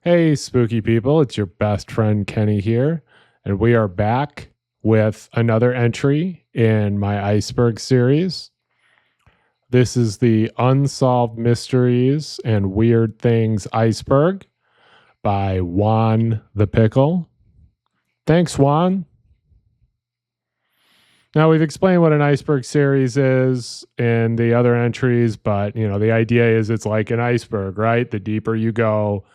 Hey, spooky people, it's your best friend Kenny here, and we are back with another entry in my Iceberg series. This is the Unsolved Mysteries and Weird Things Iceberg by Juan the Pickle. Thanks, Juan. Now, we've explained what an iceberg series is in the other entries, but, the idea is it's like an iceberg, right? The deeper you go,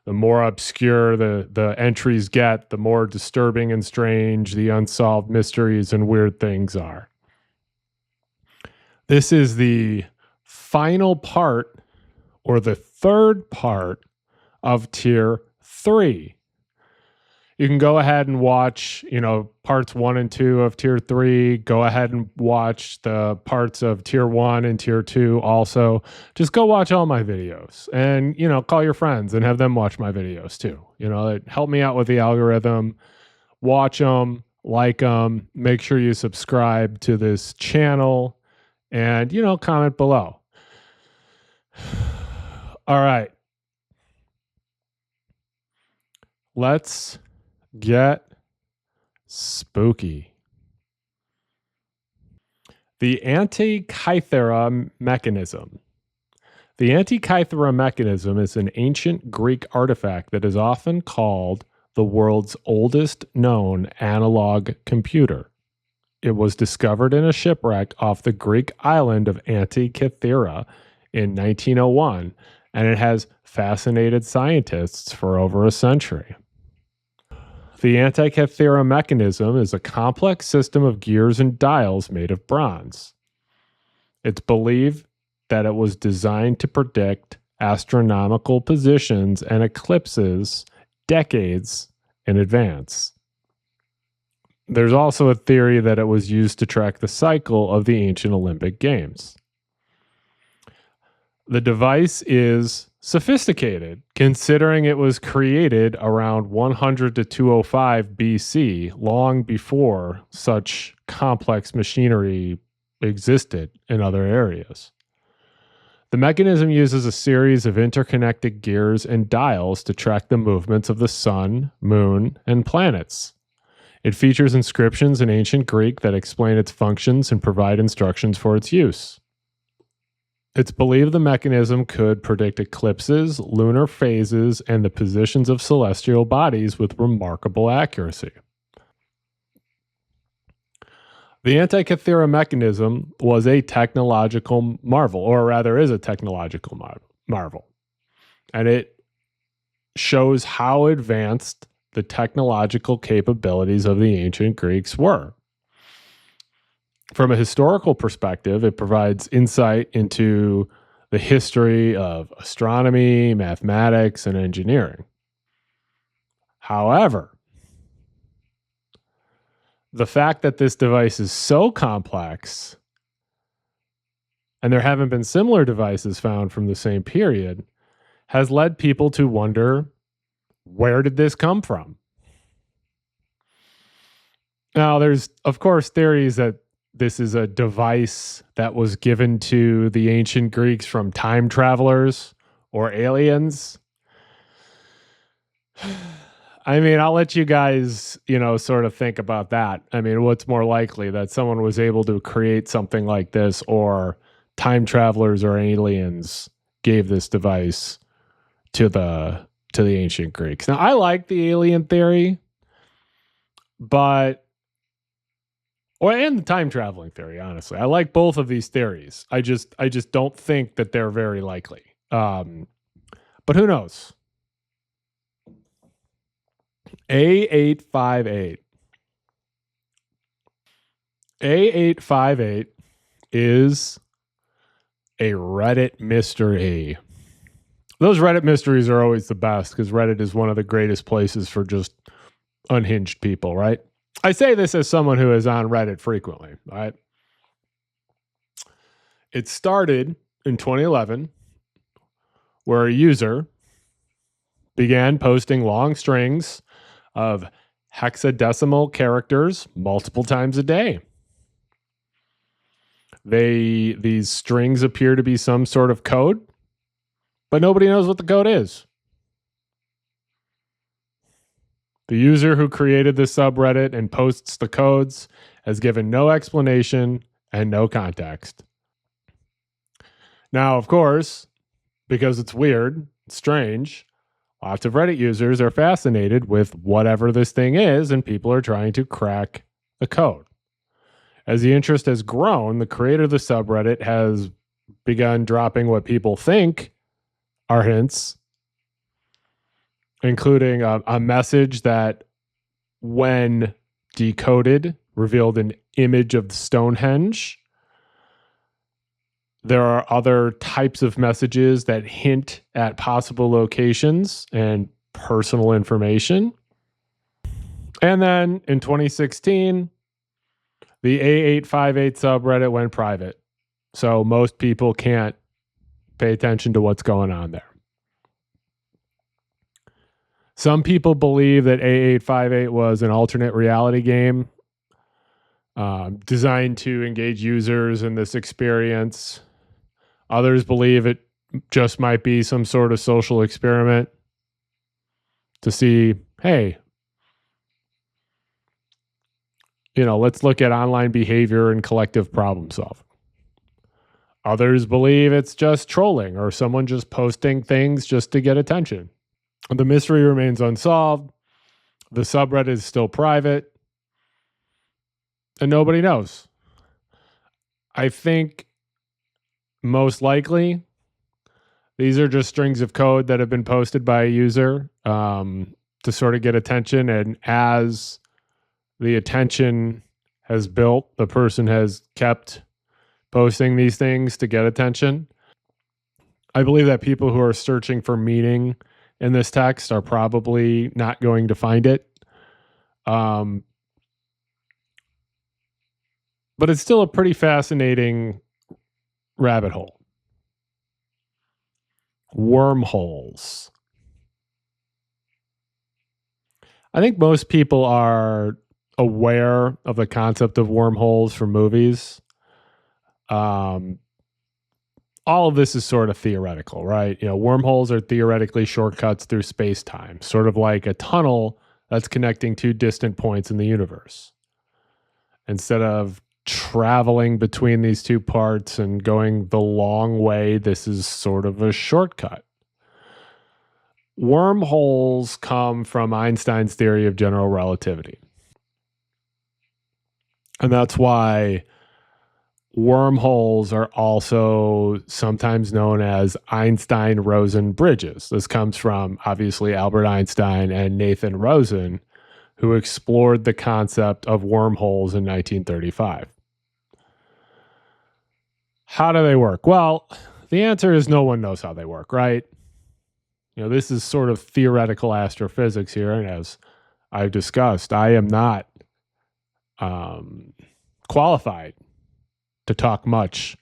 the more obscure the entries get, the more disturbing and strange the unsolved mysteries and weird things are. This is the final part, or the third part, of Tier 3. You can go ahead and watch, parts 1 and 2 of Tier 3. Go ahead and watch the parts of Tier 1 and Tier 2 also. Just go watch all my videos and, call your friends and have them watch my videos too. Help me out with the algorithm. Watch them, like them, make sure you subscribe to this channel and, comment below. All right. Let's get spooky. The Antikythera Mechanism. The Antikythera Mechanism is an ancient Greek artifact that is often called the world's oldest known analog computer. It was discovered in a shipwreck off the Greek island of Antikythera in 1901, and it has fascinated scientists for over a century. The Antikythera Mechanism is a complex system of gears and dials made of bronze. It's believed that it was designed to predict astronomical positions and eclipses decades in advance. There's also a theory that it was used to track the cycle of the ancient Olympic Games. The device is sophisticated, considering it was created around 100 to 205 BC, long before such complex machinery existed in other areas. The mechanism uses a series of interconnected gears and dials to track the movements of the sun, moon, and planets. It features inscriptions in ancient Greek that explain its functions and provide instructions for its use. It's believed the mechanism could predict eclipses, lunar phases, and the positions of celestial bodies with remarkable accuracy. The Antikythera Mechanism was a technological marvel, or rather is a technological marvel. And it shows how advanced the technological capabilities of the ancient Greeks were. From a historical perspective, it provides insight into the history of astronomy, mathematics, and engineering. However, the fact that this device is so complex, and there haven't been similar devices found from the same period, has led people to wonder, where did this come from? Now, there's, of course, theories that this is a device that was given to the ancient Greeks from time travelers or aliens. I mean, I'll let you guys, sort of think about that. I mean, what's more likely, that someone was able to create something like this, or time travelers or aliens gave this device to the ancient Greeks? Now, I like the alien theory, and the time traveling theory, honestly. I like both of these theories. I just don't think that they're very likely. But who knows? A858. A858 is a Reddit mystery. Those Reddit mysteries are always the best, because Reddit is one of the greatest places for just unhinged people, right? I say this as someone who is on Reddit frequently, right? It started in 2011, where a user began posting long strings of hexadecimal characters multiple times a day. These strings appear to be some sort of code, but nobody knows what the code is. The user who created this subreddit and posts the codes has given no explanation and no context. Now, of course, because it's weird, strange, lots of Reddit users are fascinated with whatever this thing is, and people are trying to crack the code. As the interest has grown, the creator of the subreddit has begun dropping what people think are hints, including a message that, when decoded, revealed an image of Stonehenge. There are other types of messages that hint at possible locations and personal information. And then in 2016, the A858 subreddit went private. So most people can't pay attention to what's going on there. Some people believe that A858 was an alternate reality game designed to engage users in this experience. Others believe it just might be some sort of social experiment to see, hey, let's look at online behavior and collective problem solving. Others believe it's just trolling or someone just posting things just to get attention. The mystery remains unsolved. The subreddit is still private. And nobody knows. I think most likely these are just strings of code that have been posted by a user to sort of get attention. And as the attention has built, the person has kept posting these things to get attention. I believe that people who are searching for meaning in this text are probably not going to find it. But it's still a pretty fascinating rabbit hole. Wormholes. I think most people are aware of the concept of wormholes from movies. All of this is sort of theoretical, right? Wormholes are theoretically shortcuts through space-time, sort of like a tunnel that's connecting two distant points in the universe. Instead of traveling between these two parts and going the long way, this is sort of a shortcut. Wormholes come from Einstein's theory of general relativity. And that's why wormholes are also sometimes known as Einstein-Rosen bridges. This comes from, obviously, Albert Einstein and Nathan Rosen, who explored the concept of wormholes in 1935. How do they work? Well, the answer is no one knows how they work, right? This is sort of theoretical astrophysics here, and as I've discussed, I am not qualified to talk much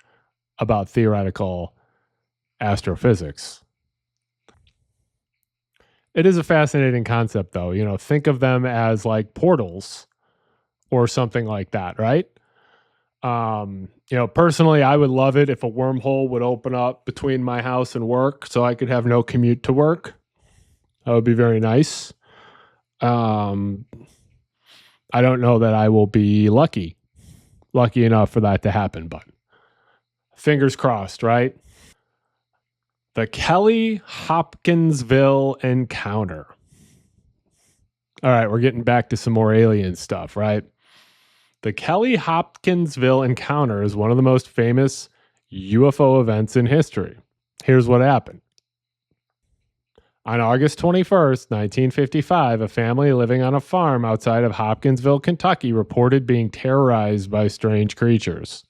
about theoretical astrophysics. It is a fascinating concept, though. Think of them as like portals or something like that, right? Personally, I would love it if a wormhole would open up between my house and work so I could have no commute to work. That would be very nice. I don't know that I will be lucky enough for that to happen, but fingers crossed, right? The Kelly Hopkinsville encounter. All right, we're getting back to some more alien stuff, right? The Kelly Hopkinsville encounter is one of the most famous UFO events in history. Here's what happened. On August 21st, 1955, a family living on a farm outside of Hopkinsville, Kentucky, reported being terrorized by strange creatures.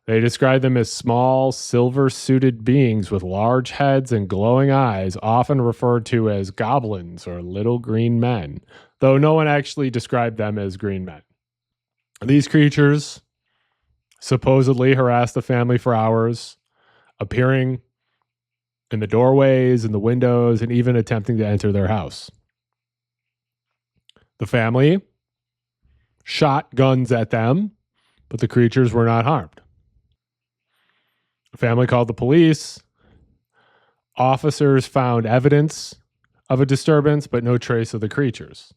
They described them as small, silver-suited beings with large heads and glowing eyes, often referred to as goblins or little green men, though no one actually described them as green men. These creatures supposedly harassed the family for hours, appearing in the doorways and the windows and even attempting to enter their house. The family shot guns at them, but the creatures were not harmed. The family called the police. Officers found evidence of a disturbance, but no trace of the creatures.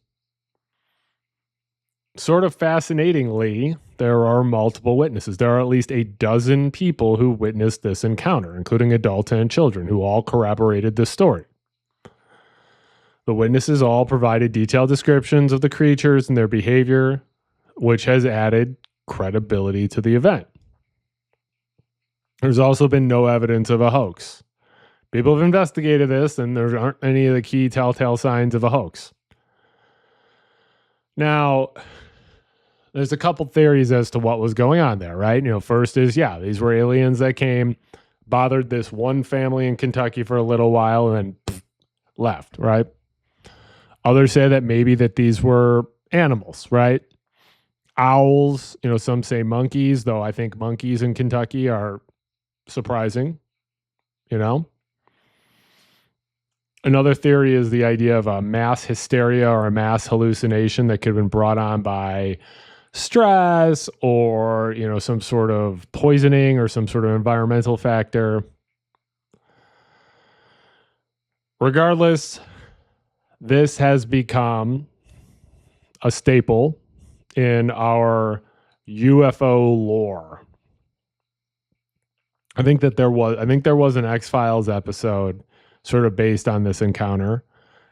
Sort of fascinatingly, there are multiple witnesses. There are at least a dozen people who witnessed this encounter, including adults and children, who all corroborated this story. The witnesses all provided detailed descriptions of the creatures and their behavior, which has added credibility to the event. There's also been no evidence of a hoax. People have investigated this, and there aren't any of the key telltale signs of a hoax. Now, there's a couple theories as to what was going on there, right? First is, these were aliens that came, bothered this one family in Kentucky for a little while, and then left, right? Others say that maybe that these were animals, right? Owls, some say monkeys, though I think monkeys in Kentucky are surprising, Another theory is the idea of a mass hysteria or a mass hallucination that could have been brought on by stress or, some sort of poisoning or some sort of environmental factor. Regardless, this has become a staple in our UFO lore. I think there was an X-Files episode sort of based on this encounter.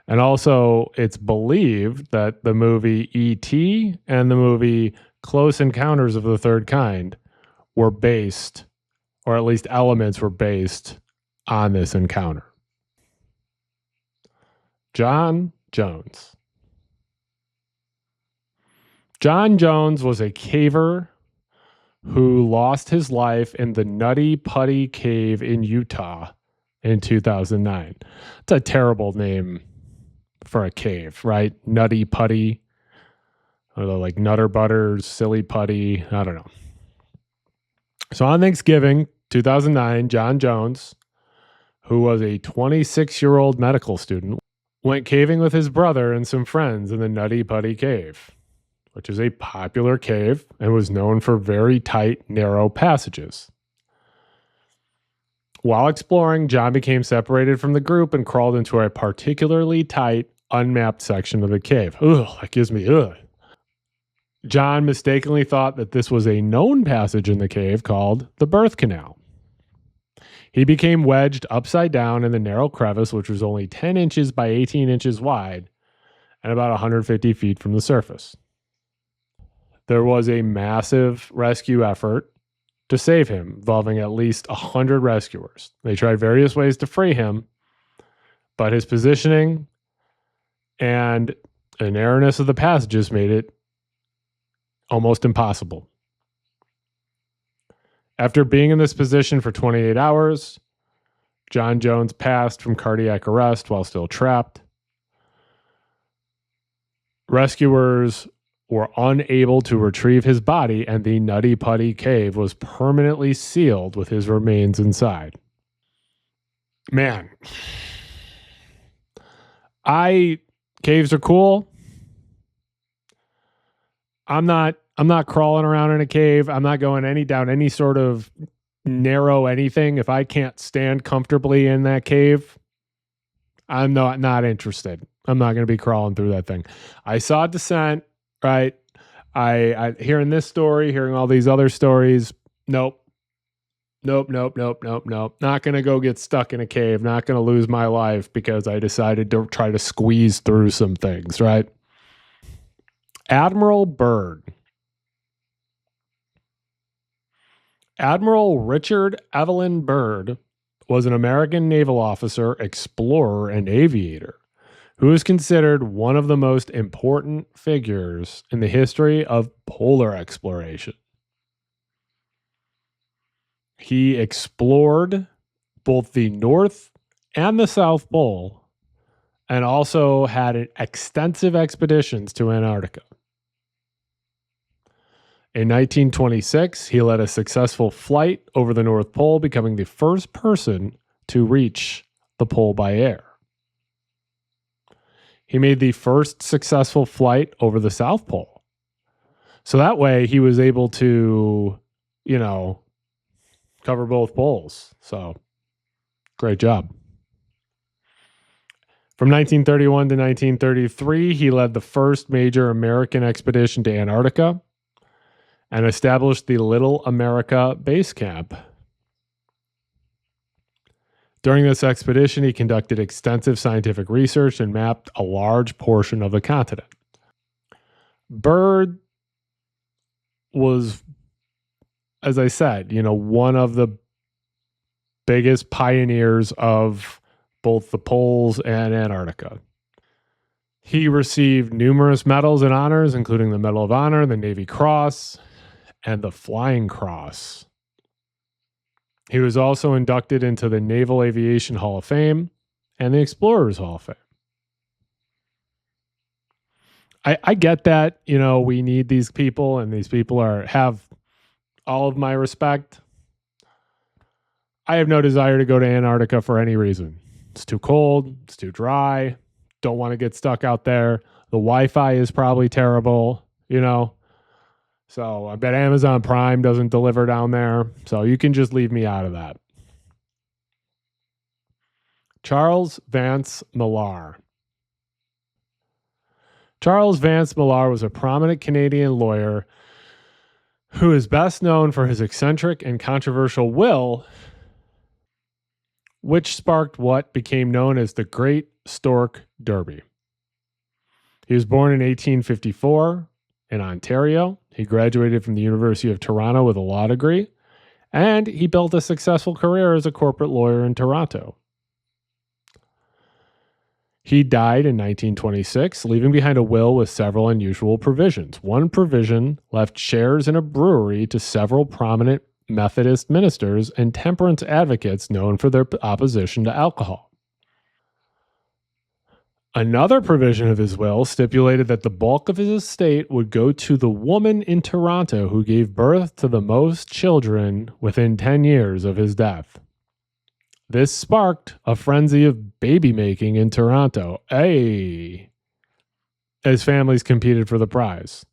And also, it's believed that the movie E.T. and the movie Close Encounters of the Third Kind were based, or at least elements were based, on this encounter. Jon Jones. Jon Jones was a caver who lost his life in the Nutty Putty Cave in Utah in 2009. It's a terrible name for a cave, right? Nutty Putty, or like Nutter Butters, Silly Putty, I don't know. So on Thanksgiving 2009, Jon Jones, who was a 26-year-old medical student, went caving with his brother and some friends in the Nutty Putty Cave, which is a popular cave and was known for very tight, narrow passages. While exploring, Jon became separated from the group and crawled into a particularly tight, unmapped section of the cave. Ugh, that gives me ugh. Jon mistakenly thought that this was a known passage in the cave called the birth canal. He became wedged upside down in the narrow crevice, which was only 10 inches by 18 inches wide and about 150 feet from the surface. There was a massive rescue effort to save him, involving at least 100 rescuers. They tried various ways to free him, but his positioning and the narrowness of the passages made it almost impossible. After being in this position for 28 hours, Jon Jones passed from cardiac arrest while still trapped. Rescuers were unable to retrieve his body, and the Nutty Putty Cave was permanently sealed with his remains inside. Man, caves are cool. I'm not crawling around in a cave. I'm not going down any sort of narrow anything. If I can't stand comfortably in that cave, I'm not interested. I'm not going to be crawling through that thing. I saw Descent, right? I hearing this story, hearing all these other stories. Nope. Not going to go get stuck in a cave. Not going to lose my life because I decided to try to squeeze through some things, right? Admiral Bird. Admiral Richard Evelyn Bird was an American naval officer, explorer, and aviator who is considered one of the most important figures in the history of polar exploration. He explored both the North and the South Pole and also had extensive expeditions to Antarctica. In 1926, he led a successful flight over the North Pole, becoming the first person to reach the pole by air. He made the first successful flight over the South Pole. So that way he was able to, cover both poles. So great job. From 1931 to 1933, he led the first major American expedition to Antarctica and established the Little America Base Camp. During this expedition, he conducted extensive scientific research and mapped a large portion of the continent. Bird was, as I said, one of the biggest pioneers of both the poles and Antarctica. He received numerous medals and honors, including the Medal of Honor, the Navy Cross, and the Flying Cross. He was also inducted into the Naval Aviation Hall of Fame and the Explorers Hall of Fame. I get that, we need these people, and these people have all of my respect. I have no desire to go to Antarctica for any reason. It's too cold. It's too dry. Don't want to get stuck out there. The Wi-Fi is probably terrible, So I bet Amazon Prime doesn't deliver down there. So you can just leave me out of that. Charles Vance Malar. Charles Vance Malar was a prominent Canadian lawyer who is best known for his eccentric and controversial will, which sparked what became known as the Great Stork Derby. He was born in 1854 in Ontario. He graduated from the University of Toronto with a law degree, and he built a successful career as a corporate lawyer in Toronto. He died in 1926, leaving behind a will with several unusual provisions. One provision left shares in a brewery to several prominent Methodist ministers and temperance advocates known for their opposition to alcohol. Another provision of his will stipulated that the bulk of his estate would go to the woman in Toronto who gave birth to the most children within 10 years of his death. This sparked a frenzy of baby making in Toronto, as families competed for the prize.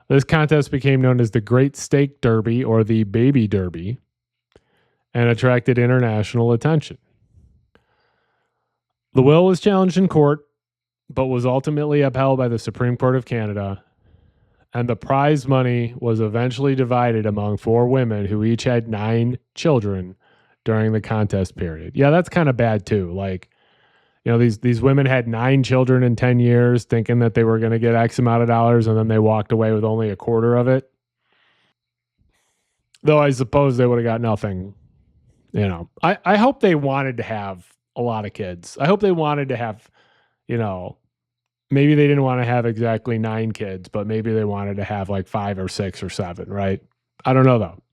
This contest became known as the Great Steak Derby or the Baby Derby and attracted international attention. The will was challenged in court, but was ultimately upheld by the Supreme Court of Canada, and the prize money was eventually divided among 4 women who each had 9 children during the contest period. Yeah, that's kind of bad too. These women had 9 children in 10 years thinking that they were going to get X amount of dollars, and then they walked away with only a quarter of it. Though I suppose they would have got nothing. I hope they wanted to have a lot of kids. I hope they wanted to have, maybe they didn't want to have exactly 9 kids, but maybe they wanted to have like 5 or 6 or 7, right? I don't know though.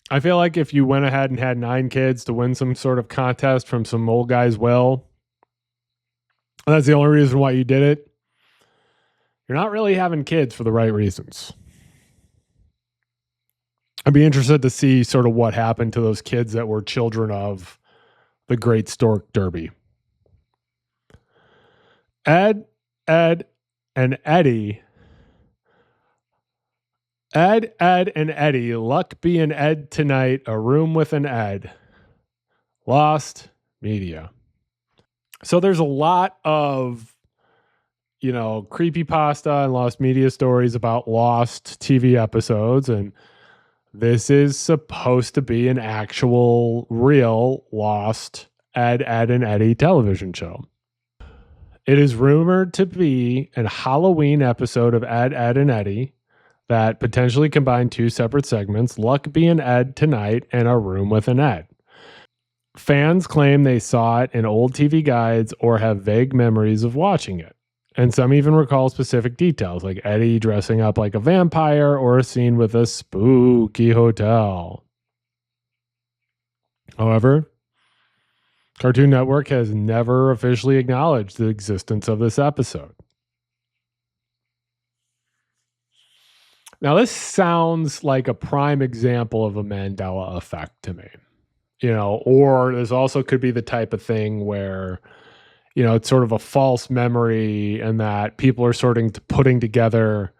I feel like if you went ahead and had 9 kids to win some sort of contest from some old guy's will, that's the only reason why you did it, you're not really having kids for the right reasons. I'd be interested to see sort of what happened to those kids that were children of the Great Stork Derby. Ed, and Eddie. Ed, and Eddie. Luck be an Ed tonight. A room with an Ed. Lost media. So there's a lot of, creepypasta and lost media stories about lost TV episodes, and this is supposed to be an actual, real, lost Ed, and Eddie television show. It is rumored to be a Halloween episode of Ed, and Eddie that potentially combine 2 separate segments, Luck Be an Ed Tonight and A Room with an Ed. Fans claim they saw it in old TV guides or have vague memories of watching it. And some even recall specific details, like Eddie dressing up like a vampire or a scene with a spooky hotel. However, Cartoon Network has never officially acknowledged the existence of this episode. Now, this sounds like a prime example of a Mandela effect to me. Or this also could be the type of thing where it's sort of a false memory, and that people are putting together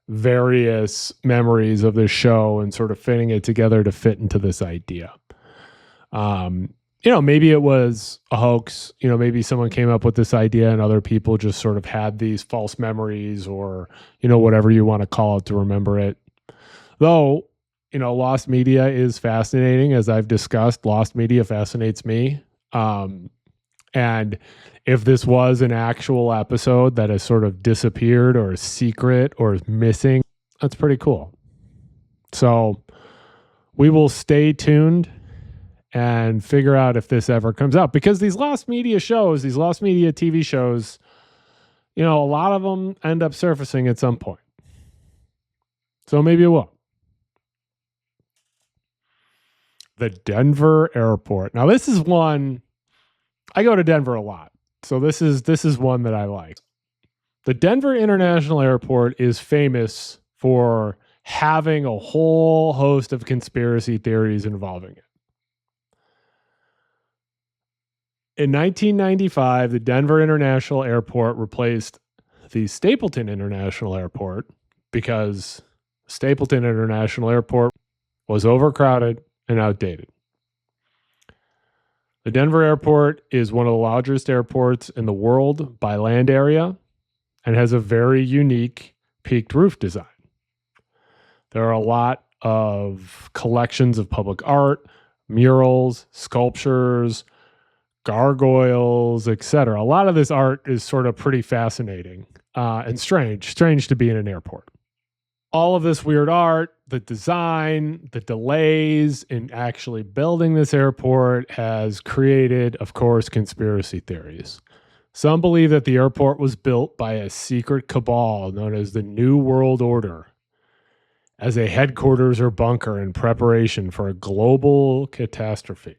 various memories of this show and sort of fitting it together to fit into this idea. maybe it was a hoax. Maybe someone came up with this idea and other people just sort of had these false memories or, whatever you want to call it to remember it. Though, lost media is fascinating. As I've discussed, lost media fascinates me. And if this was an actual episode that has sort of disappeared or is secret or is missing, that's pretty cool. So we will stay tuned and figure out if this ever comes out, because these lost media TV shows, a lot of them end up surfacing at some point. So maybe it will. The Denver airport. Now this is one, I go to Denver a lot. So this is one that I like. The Denver International Airport is famous for having a whole host of conspiracy theories involving it. In 1995, the Denver International Airport replaced the Stapleton International Airport because Stapleton International Airport was overcrowded and outdated. The Denver airport is one of the largest airports in the world by land area and has a very unique peaked roof design. There are a lot of collections of public art, murals, sculptures, gargoyles, etc. A lot of this art is sort of pretty fascinating and strange to be in an airport. All of this weird art, the design, the delays in actually building this airport has created, of course, conspiracy theories. Some believe that the airport was built by a secret cabal known as the New World Order as a headquarters or bunker in preparation for a global catastrophe.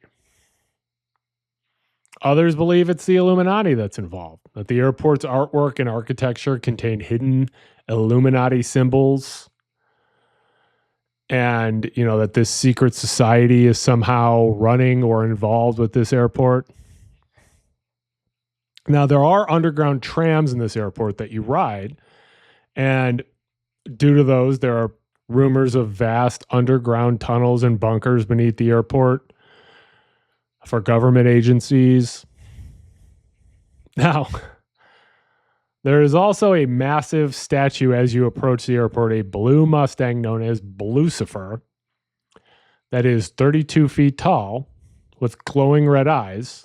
Others believe it's the Illuminati that's involved, that the airport's artwork and architecture contain hidden Illuminati symbols, and that this secret society is somehow running or involved with this airport. Now, there are underground trams in this airport that you ride, and due to those, there are rumors of vast underground tunnels and bunkers beneath the airport for government agencies. Now, there is also a massive statue as you approach the airport, a blue Mustang known as Lucifer, that is 32 feet tall with glowing red eyes,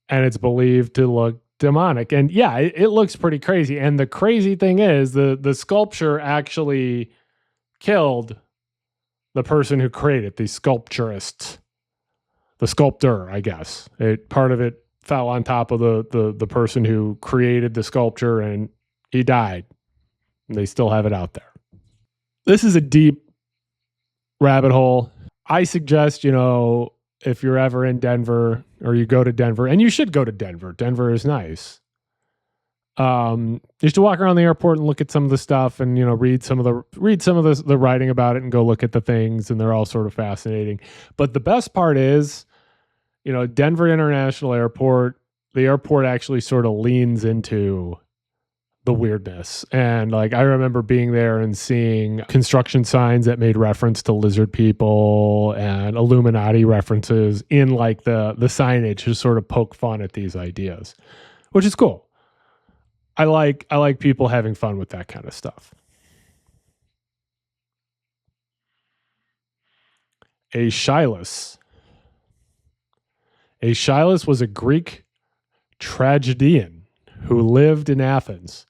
and it's believed to look demonic. And yeah, it looks pretty crazy. And the crazy thing is the sculpture actually killed the person who created the sculpturist, the sculptor, I guess. Part of it fell on top of the person who created the sculpture, and he died. And they still have it out there. This is a deep rabbit hole. I suggest, if you're ever in Denver or you go to Denver, and you should go to Denver. Denver is nice. You should walk around the airport and look at some of the stuff and, read some of the writing about it and go look at the things, and they're all sort of fascinating. But the best part is, Denver International Airport, the airport actually sort of leans into the weirdness. And I remember being there and seeing construction signs that made reference to lizard people and Illuminati references in the signage to sort of poke fun at these ideas, which is cool. I like people having fun with that kind of stuff. Aeschylus. Aeschylus was a Greek tragedian who lived in Athens.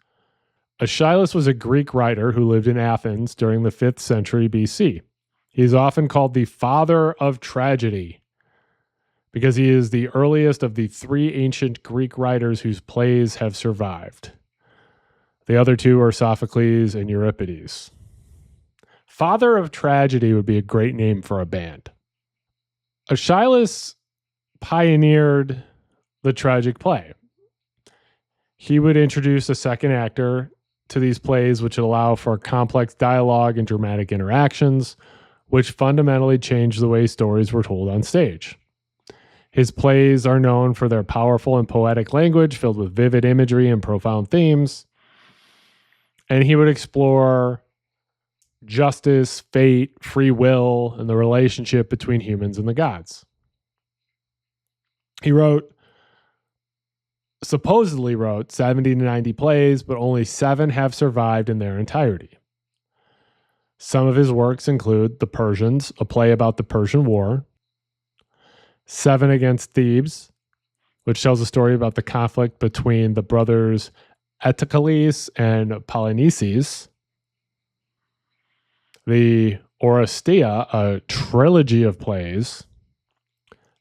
Aeschylus was a Greek writer who lived in Athens during the 5th century BC. He is often called the father of tragedy because he is the earliest of the 3 ancient Greek writers whose plays have survived. The other 2 are Sophocles and Euripides. Father of Tragedy would be a great name for a band. Aeschylus pioneered the tragic play. He would introduce a second actor to these plays, which would allow for complex dialogue and dramatic interactions, which fundamentally changed the way stories were told on stage. His plays are known for their powerful and poetic language filled with vivid imagery and profound themes. And he would explore justice, fate, free will, and the relationship between humans and the gods. He supposedly wrote 70 to 90 plays, but only 7 have survived in their entirety. Some of his works include The Persians, a play about the Persian War, 7 Against Thebes, which tells a story about the conflict between the brothers Eteocles and Polynices, the Oresteia, a trilogy of plays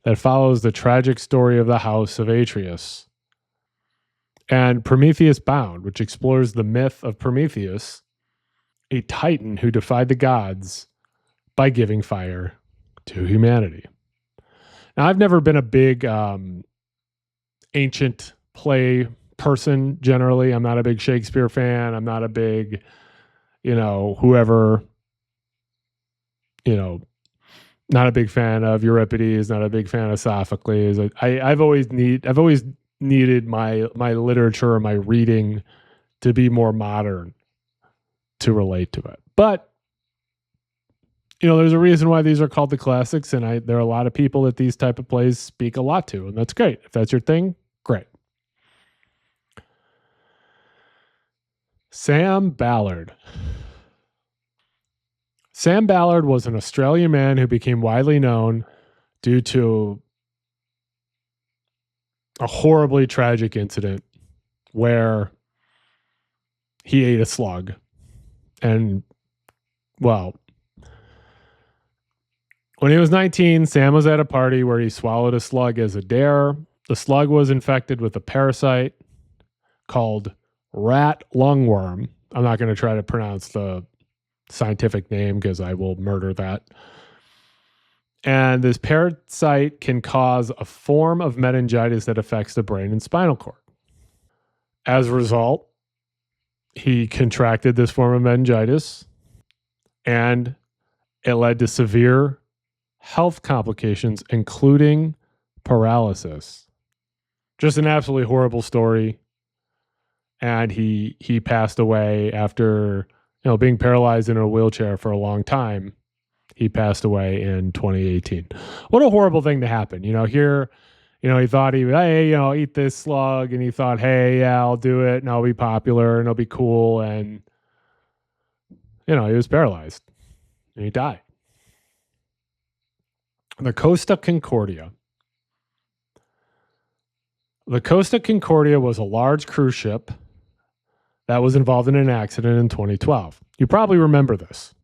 that follows the tragic story of the house of Atreus, and Prometheus Bound, which explores the myth of Prometheus, a titan who defied the gods by giving fire to humanity. Now, I've never been a big ancient play person generally. I'm not a big Shakespeare fan. I'm not a big, whoever, not a big fan of Euripides, not a big fan of Sophocles. I've always needed my literature or my reading to be more modern to relate to it. But there's a reason why these are called the classics, and there are a lot of people that these type of plays speak a lot to, and that's great. If that's your thing, great. Sam Ballard. Sam Ballard was an Australian man who became widely known due to a horribly tragic incident where he ate a slug. And, well, when he was 19, Sam was at a party where he swallowed a slug as a dare. The slug was infected with a parasite called rat lungworm. I'm not going to try to pronounce the scientific name because I will murder that. And this parasite can cause a form of meningitis that affects the brain and spinal cord. As a result, he contracted this form of meningitis, and it led to severe health complications, including paralysis. Just an absolutely horrible story. And he passed away after being paralyzed in a wheelchair for a long time. He passed away in 2018. What a horrible thing to happen. Here, he thought he would, eat this slug, and he thought, hey, yeah, I'll do it, and I'll be popular, and I'll be cool, and he was paralyzed, and he died. The Costa Concordia. The Costa Concordia was a large cruise ship that was involved in an accident in 2012. You probably remember this.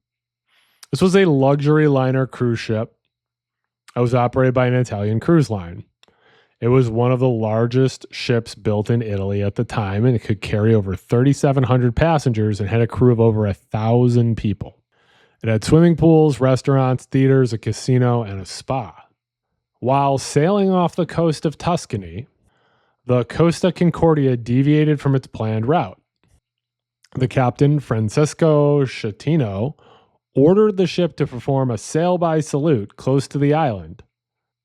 This was a luxury liner cruise ship that was operated by an Italian cruise line. It was one of the largest ships built in Italy at the time, and it could carry over 3,700 passengers and had a crew of over 1,000 people. It had swimming pools, restaurants, theaters, a casino, and a spa. While sailing off the coast of Tuscany, the Costa Concordia deviated from its planned route. The captain, Francesco Schettino, ordered the ship to perform a sail-by salute close to the island,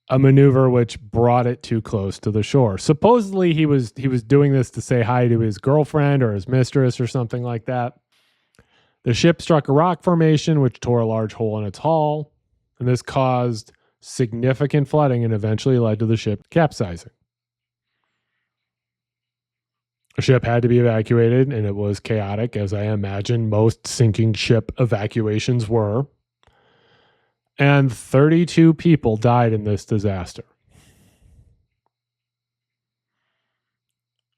a maneuver which brought it too close to the shore. Supposedly, he was doing this to say hi to his girlfriend or his mistress or something like that. The ship struck a rock formation, which tore a large hole in its hull, and this caused significant flooding and eventually led to the ship capsizing. The ship had to be evacuated, and it was chaotic, as I imagine most sinking ship evacuations were. And 32 people died in this disaster.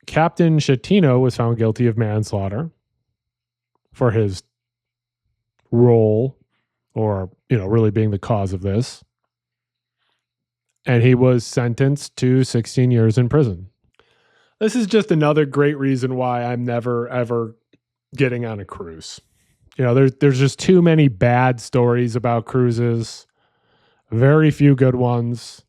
Captain Schettino was found guilty of manslaughter for his role, or, really being the cause of this. And he was sentenced to 16 years in prison. This is just another great reason why I'm never, ever getting on a cruise. There's just too many bad stories about cruises. Very few good ones.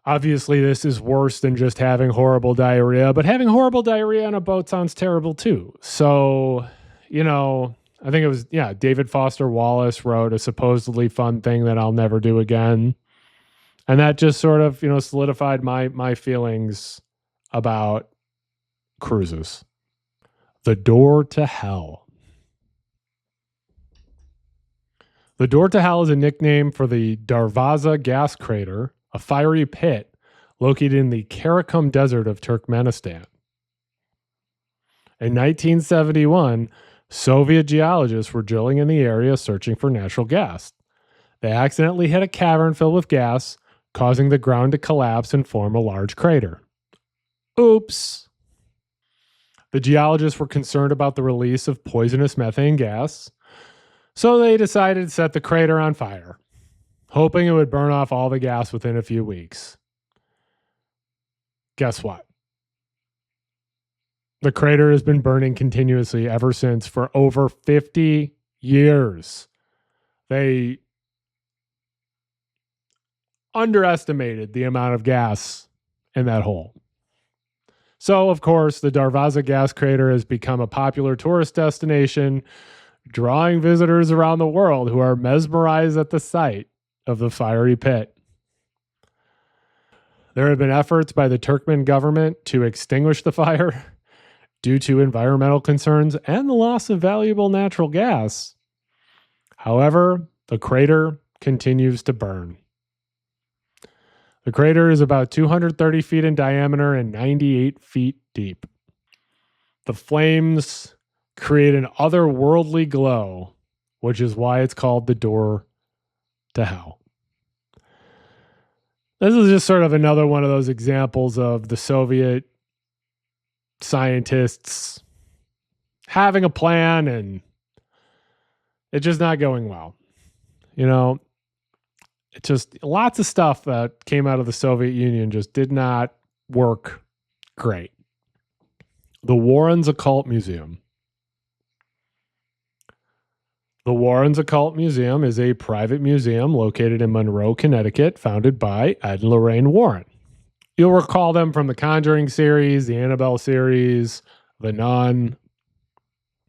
Obviously, this is worse than just having horrible diarrhea, but having horrible diarrhea on a boat sounds terrible too. So, I think it was, David Foster Wallace wrote a supposedly fun thing that I'll never do again. And that just sort of, solidified my feelings about cruises. The Door to Hell. The Door to Hell is a nickname for the Darvaza gas crater, a fiery pit located in the Karakum Desert of Turkmenistan. In 1971, Soviet geologists were drilling in the area searching for natural gas. They accidentally hit a cavern filled with gas, causing the ground to collapse and form a large crater. Oops. The geologists were concerned about the release of poisonous methane gas, so they decided to set the crater on fire, hoping it would burn off all the gas within a few weeks. Guess what? The crater has been burning continuously ever since for over 50 years. They underestimated the amount of gas in that hole. So, of course, the Darvaza gas crater has become a popular tourist destination, drawing visitors around the world who are mesmerized at the sight of the fiery pit. There have been efforts by the Turkmen government to extinguish the fire due to environmental concerns and the loss of valuable natural gas. However, the crater continues to burn. The crater is about 230 feet in diameter and 98 feet deep. The flames create an otherworldly glow, which is why it's called the door to hell. This is just sort of another one of those examples of the Soviet scientists having a plan and it's just not going well. You know, it's just lots of stuff that came out of the Soviet Union just did not work great. The Warrens Occult Museum. The Warrens Occult Museum is a private museum located in Monroe, Connecticut, founded by Ed and Lorraine Warren. You'll recall them from the Conjuring series, the Annabelle series, The Nun.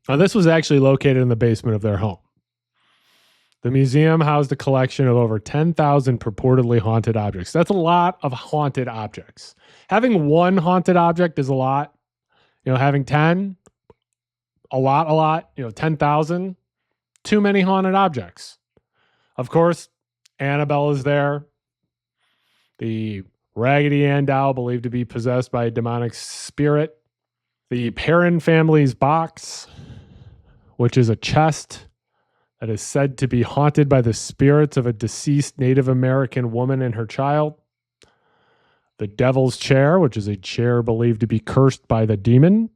Now, this was actually located in the basement of their home. The museum housed a collection of over 10,000 purportedly haunted objects. That's a lot of haunted objects. Having one haunted object is a lot. You know, having 10, a lot. 10,000, too many haunted objects. Of course, Annabelle is there. The Raggedy Ann doll believed to be possessed by a demonic spirit. The Perrin family's box, which is a chest that is said to be haunted by the spirits of a deceased Native American woman and her child. The Devil's Chair, which is a chair believed to be cursed by the demon.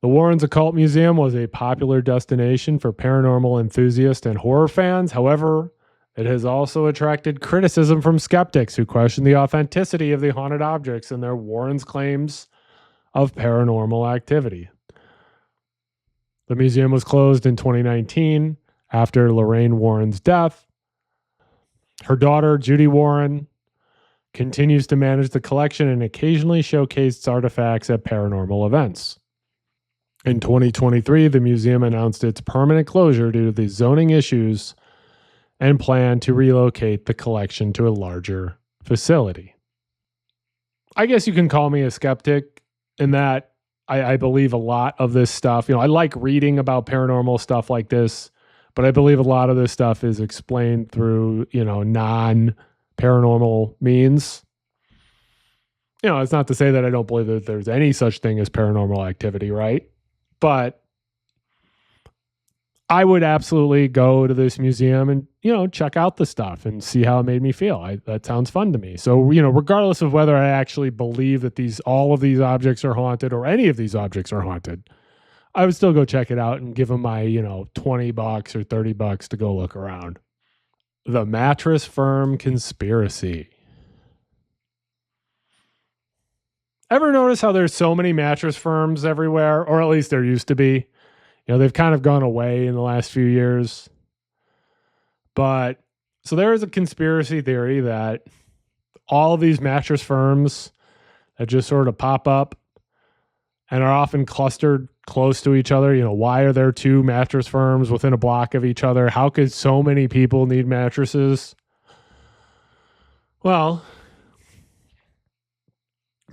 The Warrens Occult Museum was a popular destination for paranormal enthusiasts and horror fans. However, it has also attracted criticism from skeptics who question the authenticity of the haunted objects and their Warrens' claims of paranormal activity. The museum was closed in 2019 after Lorraine Warren's death. Her daughter, Judy Warren, continues to manage the collection and occasionally showcases artifacts at paranormal events. In 2023, the museum announced its permanent closure due to the zoning issues and planned to relocate the collection to a larger facility. I guess you can call me a skeptic in that I believe a lot of this stuff. You know, I like reading about paranormal stuff like this, but I believe a lot of this stuff is explained through, non-paranormal means. You know, it's not to say that I don't believe that there's any such thing as paranormal activity, right? But I would absolutely go to this museum and, check out the stuff and see how it made me feel. That sounds fun to me. So, regardless of whether I actually believe that all of these objects are haunted or any of these objects are haunted, I would still go check it out and give them my, $20 or $30 to go look around. The Mattress Firm Conspiracy. Ever notice how there's so many mattress firms everywhere, or at least there used to be? They've kind of gone away in the last few years. But so there is a conspiracy theory that all of these mattress firms that just sort of pop up and are often clustered close to each other. Why are there two mattress firms within a block of each other? How could so many people need mattresses? Well,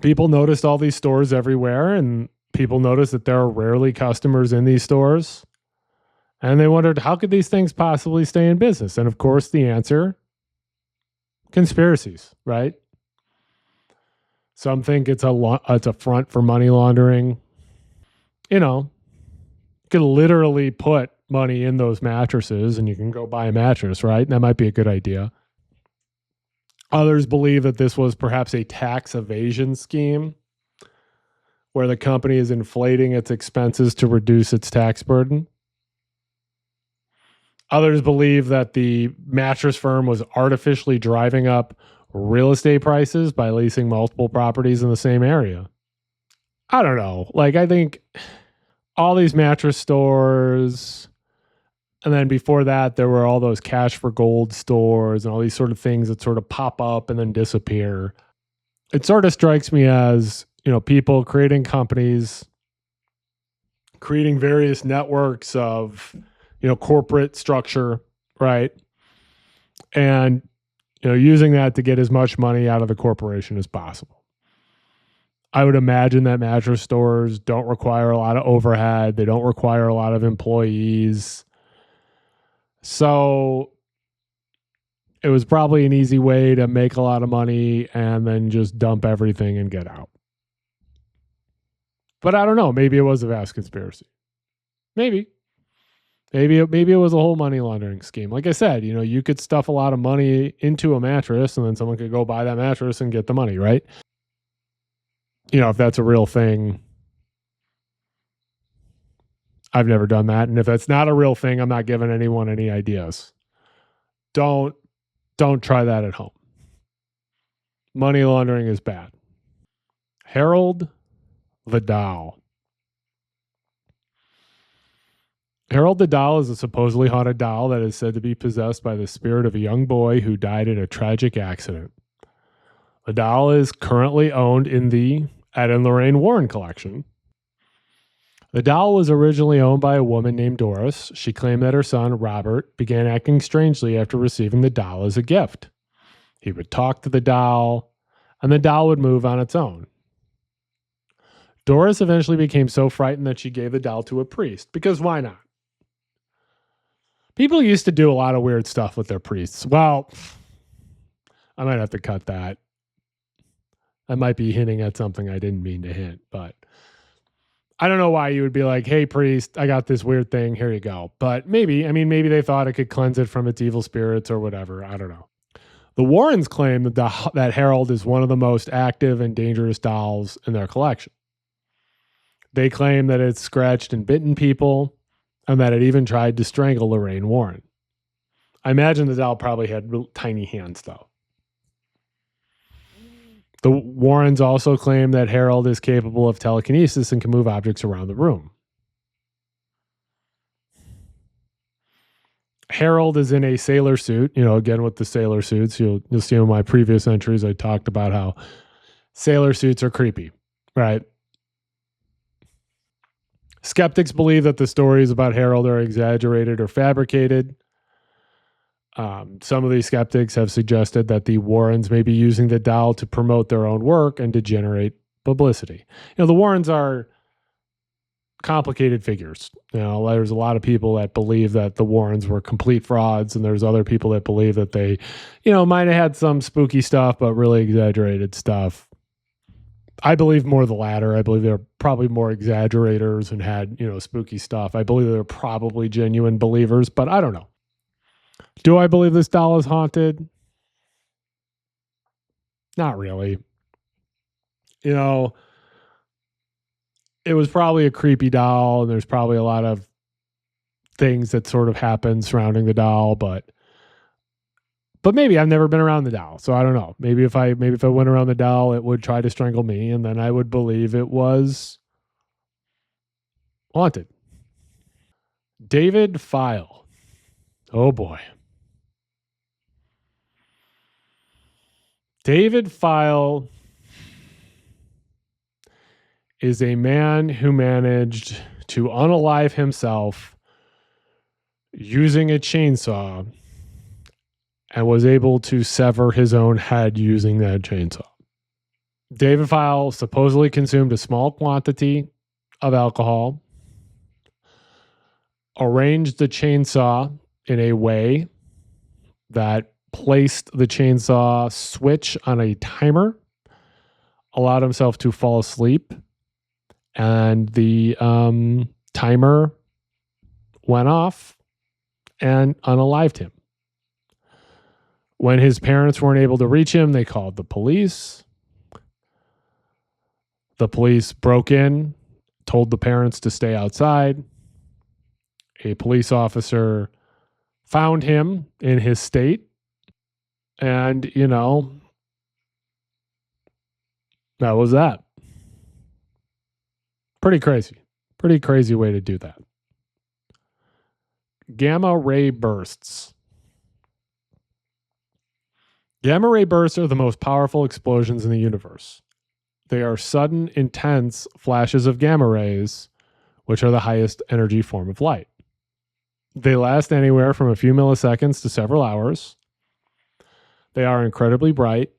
people noticed all these stores everywhere, and people noticed that there are rarely customers in these stores. And they wondered, how could these things possibly stay in business? And of course, the answer, conspiracies, right? Some think it's a front for money laundering. You know, you could literally put money in those mattresses and you can go buy a mattress, right? That might be a good idea. Others believe that this was perhaps a tax evasion scheme where the company is inflating its expenses to reduce its tax burden. Others believe that the mattress firm was artificially driving up real estate prices by leasing multiple properties in the same area. I don't know. Like, I think all these mattress stores, and then before that, there were all those cash for gold stores and all these sort of things that sort of pop up and then disappear. It sort of strikes me as, people creating companies, creating various networks of, corporate structure, right? And, using that to get as much money out of the corporation as possible. I would imagine that mattress stores don't require a lot of overhead. They don't require a lot of employees. So it was probably an easy way to make a lot of money and then just dump everything and get out. But I don't know. Maybe it was a vast conspiracy. Maybe it was a whole money laundering scheme. Like I said, you could stuff a lot of money into a mattress and then someone could go buy that mattress and get the money, right? If that's a real thing. I've never done that. And if that's not a real thing, I'm not giving anyone any ideas. Don't try that at home. Money laundering is bad. Harold the Doll. Harold the Doll is a supposedly haunted doll that is said to be possessed by the spirit of a young boy who died in a tragic accident. The doll is currently owned in the Ed and Lorraine Warren collection. The doll was originally owned by a woman named Doris. She claimed that her son, Robert, began acting strangely after receiving the doll as a gift. He would talk to the doll, and the doll would move on its own. Doris eventually became so frightened that she gave the doll to a priest, because why not? People used to do a lot of weird stuff with their priests. Well, I might have to cut that. I might be hinting at something I didn't mean to hint, but I don't know why you would be like, hey, priest, I got this weird thing. Here you go. But maybe they thought it could cleanse it from its evil spirits or whatever. I don't know. The Warrens claim that Harold is one of the most active and dangerous dolls in their collection. They claim that it's scratched and bitten people and that it even tried to strangle Lorraine Warren. I imagine the doll probably had real tiny hands, though. The Warrens also claim that Harold is capable of telekinesis and can move objects around the room. Harold is in a sailor suit, again with the sailor suits. You'll see in my previous entries, I talked about how sailor suits are creepy, right? Skeptics believe that the stories about Harold are exaggerated or fabricated. Some of these skeptics have suggested that the Warrens may be using the doll to promote their own work and to generate publicity. The Warrens are complicated figures. There's a lot of people that believe that the Warrens were complete frauds, and there's other people that believe that they, might have had some spooky stuff, but really exaggerated stuff. I believe more the latter. I believe they're probably more exaggerators and had, spooky stuff. I believe they're probably genuine believers, but I don't know. Do I believe this doll is haunted? Not really. It was probably a creepy doll, and there's probably a lot of things that sort of happen surrounding the doll, but maybe I've never been around the doll, so I don't know. Maybe if I went around the doll, it would try to strangle me, and then I would believe it was haunted. David Theal. Oh boy. David Theal is a man who managed to unalive himself using a chainsaw and was able to sever his own head using that chainsaw. David Theal supposedly consumed a small quantity of alcohol, arranged the chainsaw in a way that placed the chainsaw switch on a timer allowed himself to fall asleep, and the timer went off and unalived him. When his parents weren't able to reach him, they called the police. The police broke in, told the parents to stay outside. A police officer found him in his state. And, you know, that was that. Pretty crazy. Pretty crazy way to do that. Gamma ray bursts. Gamma ray bursts are the most powerful explosions in the universe. They are sudden, intense flashes of gamma rays, which are the highest energy form of light. They last anywhere from a few milliseconds to several hours. They are incredibly bright,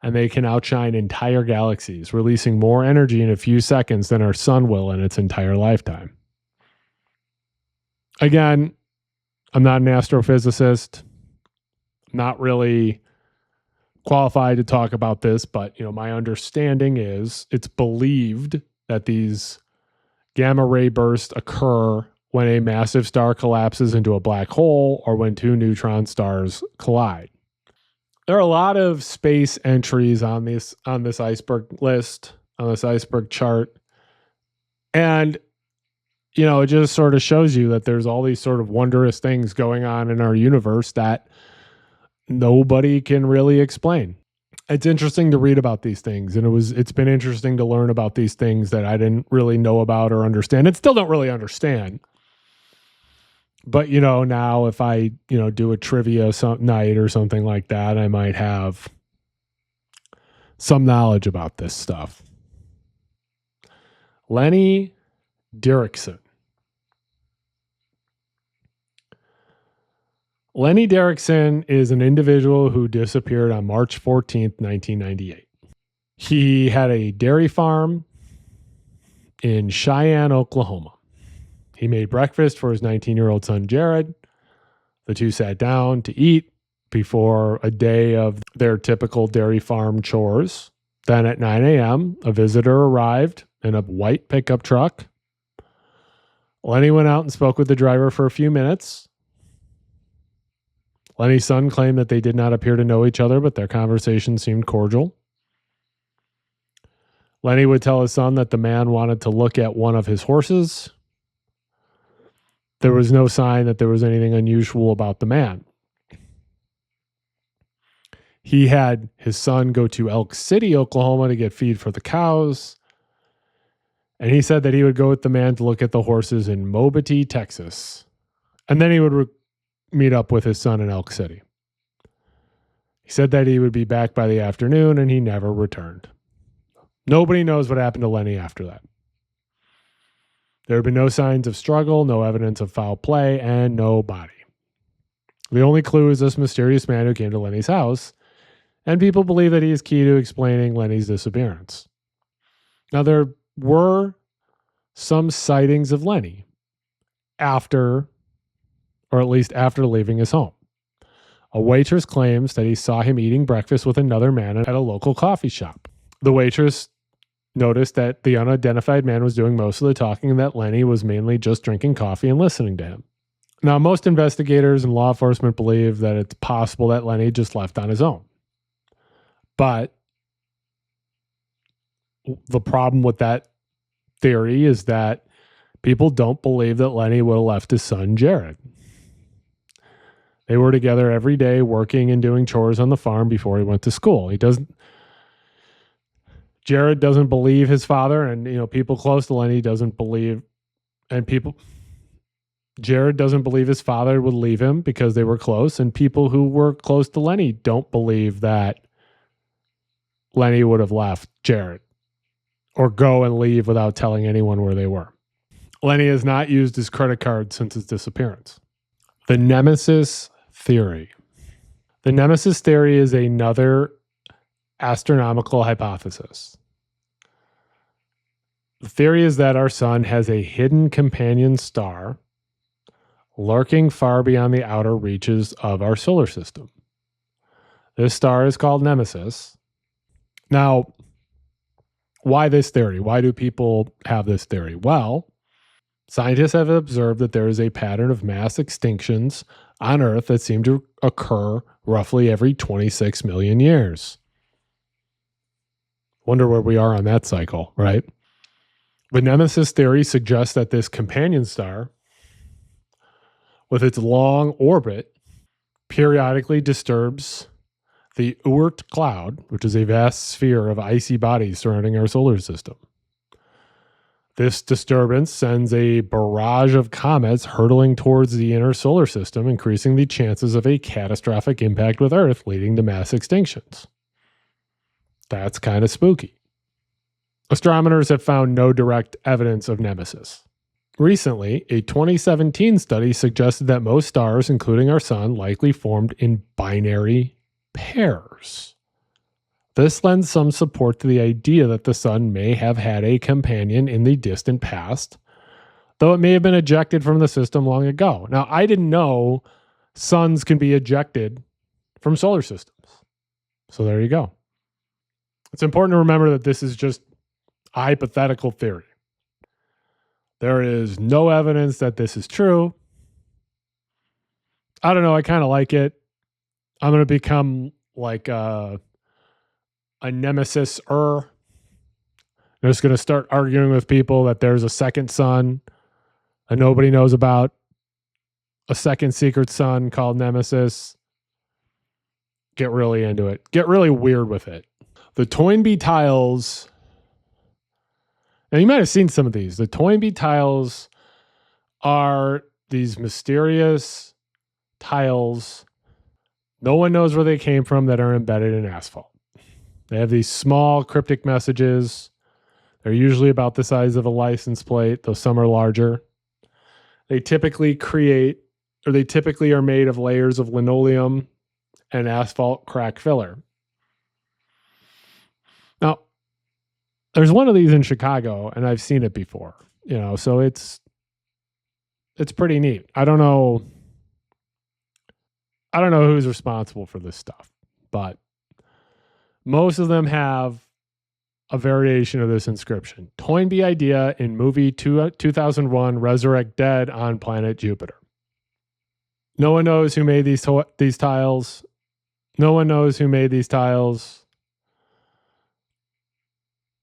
and they can outshine entire galaxies, releasing more energy in a few seconds than our sun will in its entire lifetime. Again, I'm not an astrophysicist. I'm not really qualified to talk about this, but my understanding is it's believed that these gamma ray bursts occur when a massive star collapses into a black hole or when two neutron stars collide. There are a lot of space entries on this iceberg list, on this iceberg chart. And it just sort of shows you that there's all these sort of wondrous things going on in our universe that nobody can really explain. It's interesting to read about these things, and it's been interesting to learn about these things that I didn't really know about or understand, and still don't really understand. But now if I do a trivia night or something like that, I might have some knowledge about this stuff. Lenny Derkson. Lenny Derkson is an individual who disappeared on March 14th, 1998. He had a dairy farm in Cheyenne, Oklahoma. He made breakfast for his 19-year-old son, Jared. The two sat down to eat before a day of their typical dairy farm chores. Then at 9 a.m., a visitor arrived in a white pickup truck. Lenny went out and spoke with the driver for a few minutes. Lenny's son claimed that they did not appear to know each other, but their conversation seemed cordial. Lenny would tell his son that the man wanted to look at one of his horses. There was no sign that there was anything unusual about the man. He had his son go to Elk City, Oklahoma to get feed for the cows. And he said that he would go with the man to look at the horses in Mobity, Texas. And then he would meet up with his son in Elk City. He said that he would be back by the afternoon, and he never returned. Nobody knows what happened to Lenny after that. There have been no signs of struggle, no evidence of foul play, and no body. The only clue is this mysterious man who came to Lenny's house, and people believe that he is key to explaining Lenny's disappearance. Now, there were some sightings of Lenny after, or at least after leaving his home. A waitress claims that he saw him eating breakfast with another man at a local coffee shop. The waitress noticed that the unidentified man was doing most of the talking and that Lenny was mainly just drinking coffee and listening to him. Now, most investigators and law enforcement believe that it's possible that Lenny just left on his own. But the problem with that theory is that people don't believe that Lenny would have left his son, Jared. They were together every day working and doing chores on the farm before he went to school. Jared doesn't believe his father, and people close to Lenny doesn't believe, Jared doesn't believe his father would leave him because they were close, and people who were close to Lenny don't believe that Lenny would have left Jared or go and leave without telling anyone where they were. Lenny has not used his credit card since his disappearance. The Nemesis Theory. The Nemesis Theory is another astronomical hypothesis. The theory is that our sun has a hidden companion star lurking far beyond the outer reaches of our solar system. This star is called Nemesis, Now, why this theory? Why do people have this theory? Well, scientists have observed that there is a pattern of mass extinctions on Earth that seem to occur roughly every 26 million years. Wonder where we are on that cycle, right? The Nemesis Theory suggests that this companion star, with its long orbit, periodically disturbs the Oort cloud, which is a vast sphere of icy bodies surrounding our solar system. This disturbance sends a barrage of comets hurtling towards the inner solar system, increasing the chances of a catastrophic impact with Earth, leading to mass extinctions. That's kind of spooky. Astronomers have found no direct evidence of Nemesis. Recently, a 2017 study suggested that most stars, including our sun, likely formed in binary pairs. This lends some support to the idea that the sun may have had a companion in the distant past, though it may have been ejected from the system long ago. Now, I didn't know suns can be ejected from solar systems. So there you go. It's important to remember that this is just a hypothetical theory. There is no evidence that this is true. I don't know. I kind of like it. I'm going to become like a nemesis-er. I'm just going to start arguing with people that there's a second sun that nobody knows about, a second secret sun called Nemesis. Get really into it. Get really weird with it. The Toin Be Tiles. Now, you might have seen some of these. The Toin Be Tiles are these mysterious tiles. No one knows where they came from that are embedded in asphalt. They have these small cryptic messages. They're usually about the size of a license plate, though some are larger. They typically are made of layers of linoleum and asphalt crack filler. Now, there's one of these in Chicago, and I've seen it before. So it's pretty neat. I don't know who's responsible for this stuff, but most of them have a variation of this inscription. Toynbee idea in movie 2001 Resurrect Dead on planet Jupiter. No one knows who made these tiles. No one knows who made these tiles.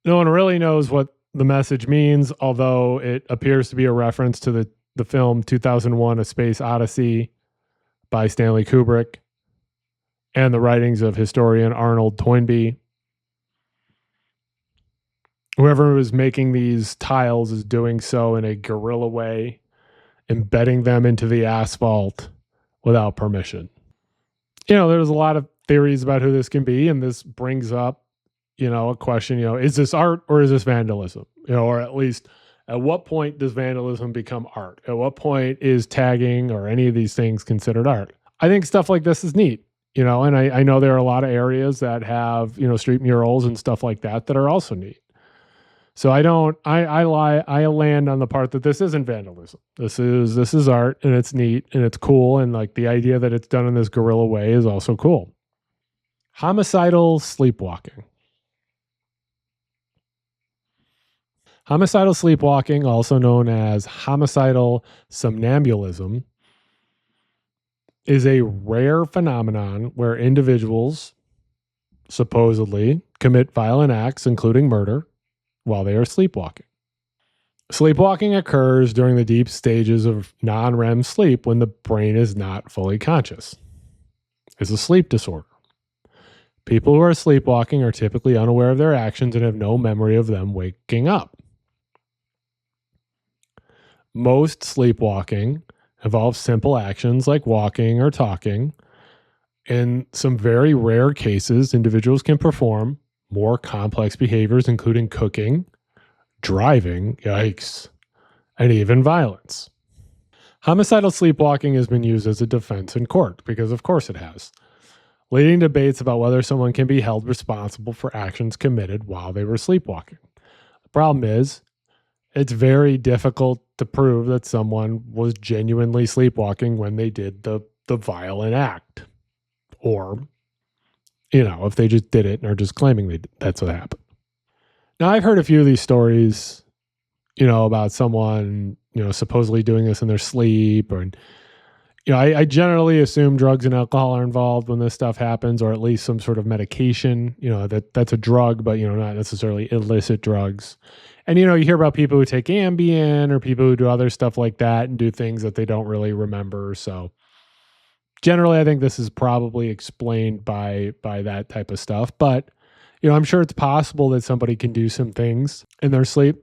No one really knows what the message means, although it appears to be a reference to the film 2001 A Space Odyssey by Stanley Kubrick and the writings of historian Arnold Toynbee. Whoever was making these tiles is doing so in a guerrilla way, embedding them into the asphalt without permission. There's a lot of theories about who this can be, and this brings up, a question, is this art or is this vandalism? Or at least at what point does vandalism become art? At what point is tagging or any of these things considered art? I think stuff like this is neat, and I know there are a lot of areas that have, street murals and stuff like that are also neat. So I land on the part that this isn't vandalism. This is art, and it's neat and it's cool. And like the idea that it's done in this guerrilla way is also cool. Homicidal sleepwalking. Homicidal sleepwalking, also known as homicidal somnambulism, is a rare phenomenon where individuals supposedly commit violent acts, including murder, while they are sleepwalking. Sleepwalking occurs during the deep stages of non-REM sleep when the brain is not fully conscious. It's a sleep disorder. People who are sleepwalking are typically unaware of their actions and have no memory of them waking up. Most sleepwalking involves simple actions like walking or talking. In some very rare cases, individuals can perform more complex behaviors, including cooking, driving, yikes, and even violence. Homicidal sleepwalking has been used as a defense in court, because of course it has, leading to debates about whether someone can be held responsible for actions committed while they were sleepwalking. The problem is, it's very difficult to prove that someone was genuinely sleepwalking when they did the violent act. Or if they just did it and are just claiming that's what happened. Now, I've heard a few of these stories, about someone, supposedly doing this in their sleep, or, I generally assume drugs and alcohol are involved when this stuff happens, or at least some sort of medication, that's a drug, but, not necessarily illicit drugs. And, you hear about people who take Ambien or people who do other stuff like that and do things that they don't really remember. So generally, I think this is probably explained by that type of stuff. But, I'm sure it's possible that somebody can do some things in their sleep.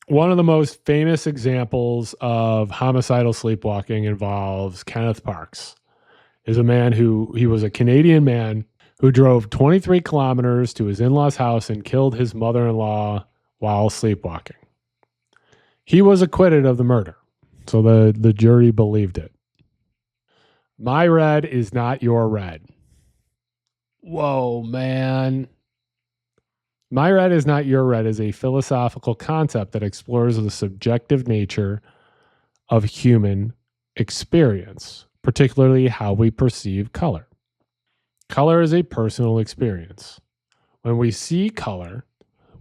One of the most famous examples of homicidal sleepwalking involves Kenneth Parks. Is a man he was a Canadian man who drove 23 kilometers to his in-laws' house and killed his mother-in-law while sleepwalking. He was acquitted of the murder, so the jury believed it. My red is not your red. Whoa, man. My red is not your red is a philosophical concept that explores the subjective nature of human experience, particularly how we perceive color. Color is a personal experience. When we see color,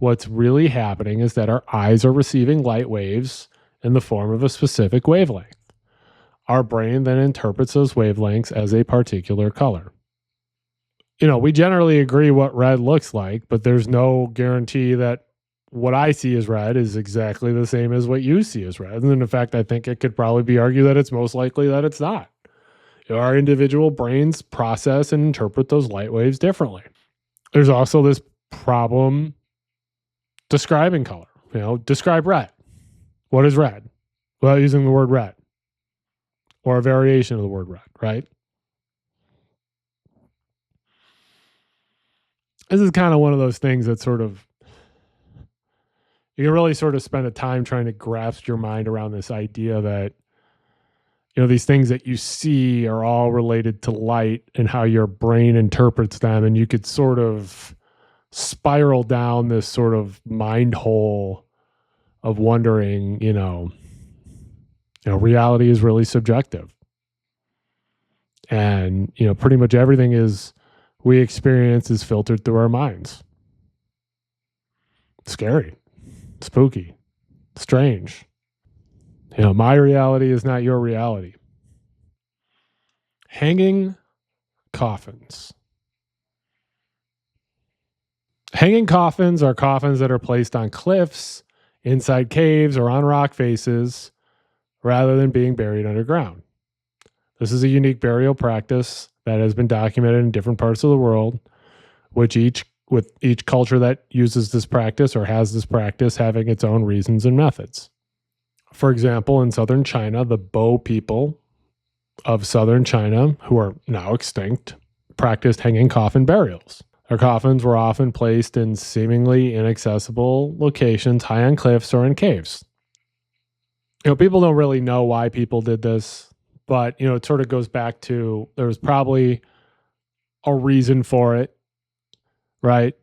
what's really happening is that our eyes are receiving light waves in the form of a specific wavelength. Our brain then interprets those wavelengths as a particular color. We generally agree what red looks like, but there's no guarantee that what I see as red is exactly the same as what you see as red. And in fact, I think it could probably be argued that it's most likely that it's not. Our individual brains process and interpret those light waves differently. There's also this problem describing color. Describe red. What is red? Without using the word red or a variation of the word red, right? This is kind of one of those things that sort of, you can really sort of spend a time trying to grasp your mind around this idea that, these things that you see are all related to light and how your brain interprets them. And you could sort of spiral down this sort of mind hole of wondering, reality is really subjective. And, pretty much everything we experience is filtered through our minds. Scary, spooky, strange. My reality is not your reality. Hanging coffins. Hanging coffins are coffins that are placed on cliffs, inside caves, or on rock faces, rather than being buried underground. This is a unique burial practice that has been documented in different parts of the world, with each culture that uses this practice or has this practice having its own reasons and methods. For example, in southern China, the Bo people of southern China, who are now extinct, practiced hanging coffin burials. Their coffins were often placed in seemingly inaccessible locations high on cliffs or in caves. People don't really know why people did this, but, it sort of goes back to there was probably a reason for it, right?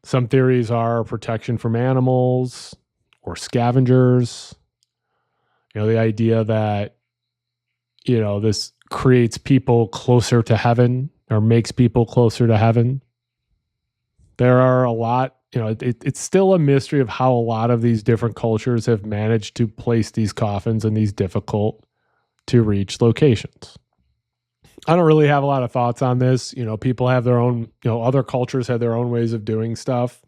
Some theories are protection from animals or scavengers. The idea that, this creates people closer to heaven or makes people closer to heaven. There are a lot, it's still a mystery of how a lot of these different cultures have managed to place these coffins in these difficult to reach locations. I don't really have a lot of thoughts on this. People have their own, other cultures have their own ways of doing stuff.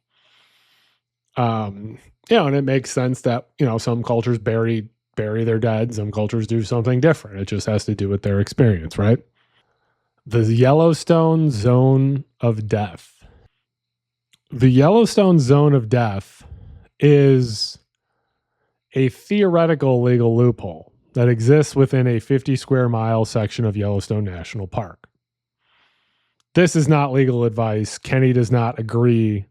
And it makes sense that, some cultures bury their dead. Some cultures do something different. It just has to do with their experience, right? The Yellowstone Zone of Death. The Yellowstone Zone of Death is a theoretical legal loophole that exists within a 50 square mile section of Yellowstone National Park. This is not legal advice. Kenny does not agree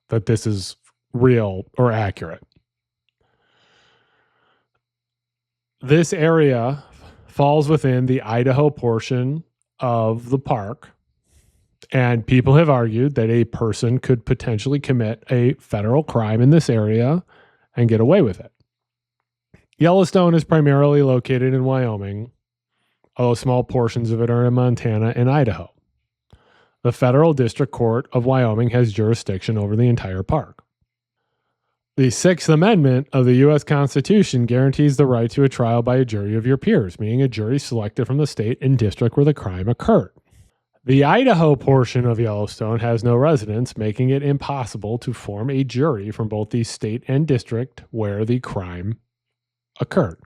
that this is real or accurate. This area falls within the Idaho portion of the park, and people have argued that a person could potentially commit a federal crime in this area and get away with it. Yellowstone is primarily located in Wyoming, although small portions of it are in Montana and Idaho. The Federal District Court of Wyoming has jurisdiction over the entire park. The Sixth Amendment of the U.S. Constitution guarantees the right to a trial by a jury of your peers, meaning a jury selected from the state and district where the crime occurred. The Idaho portion of Yellowstone has no residents, making it impossible to form a jury from both the state and district where the crime occurred.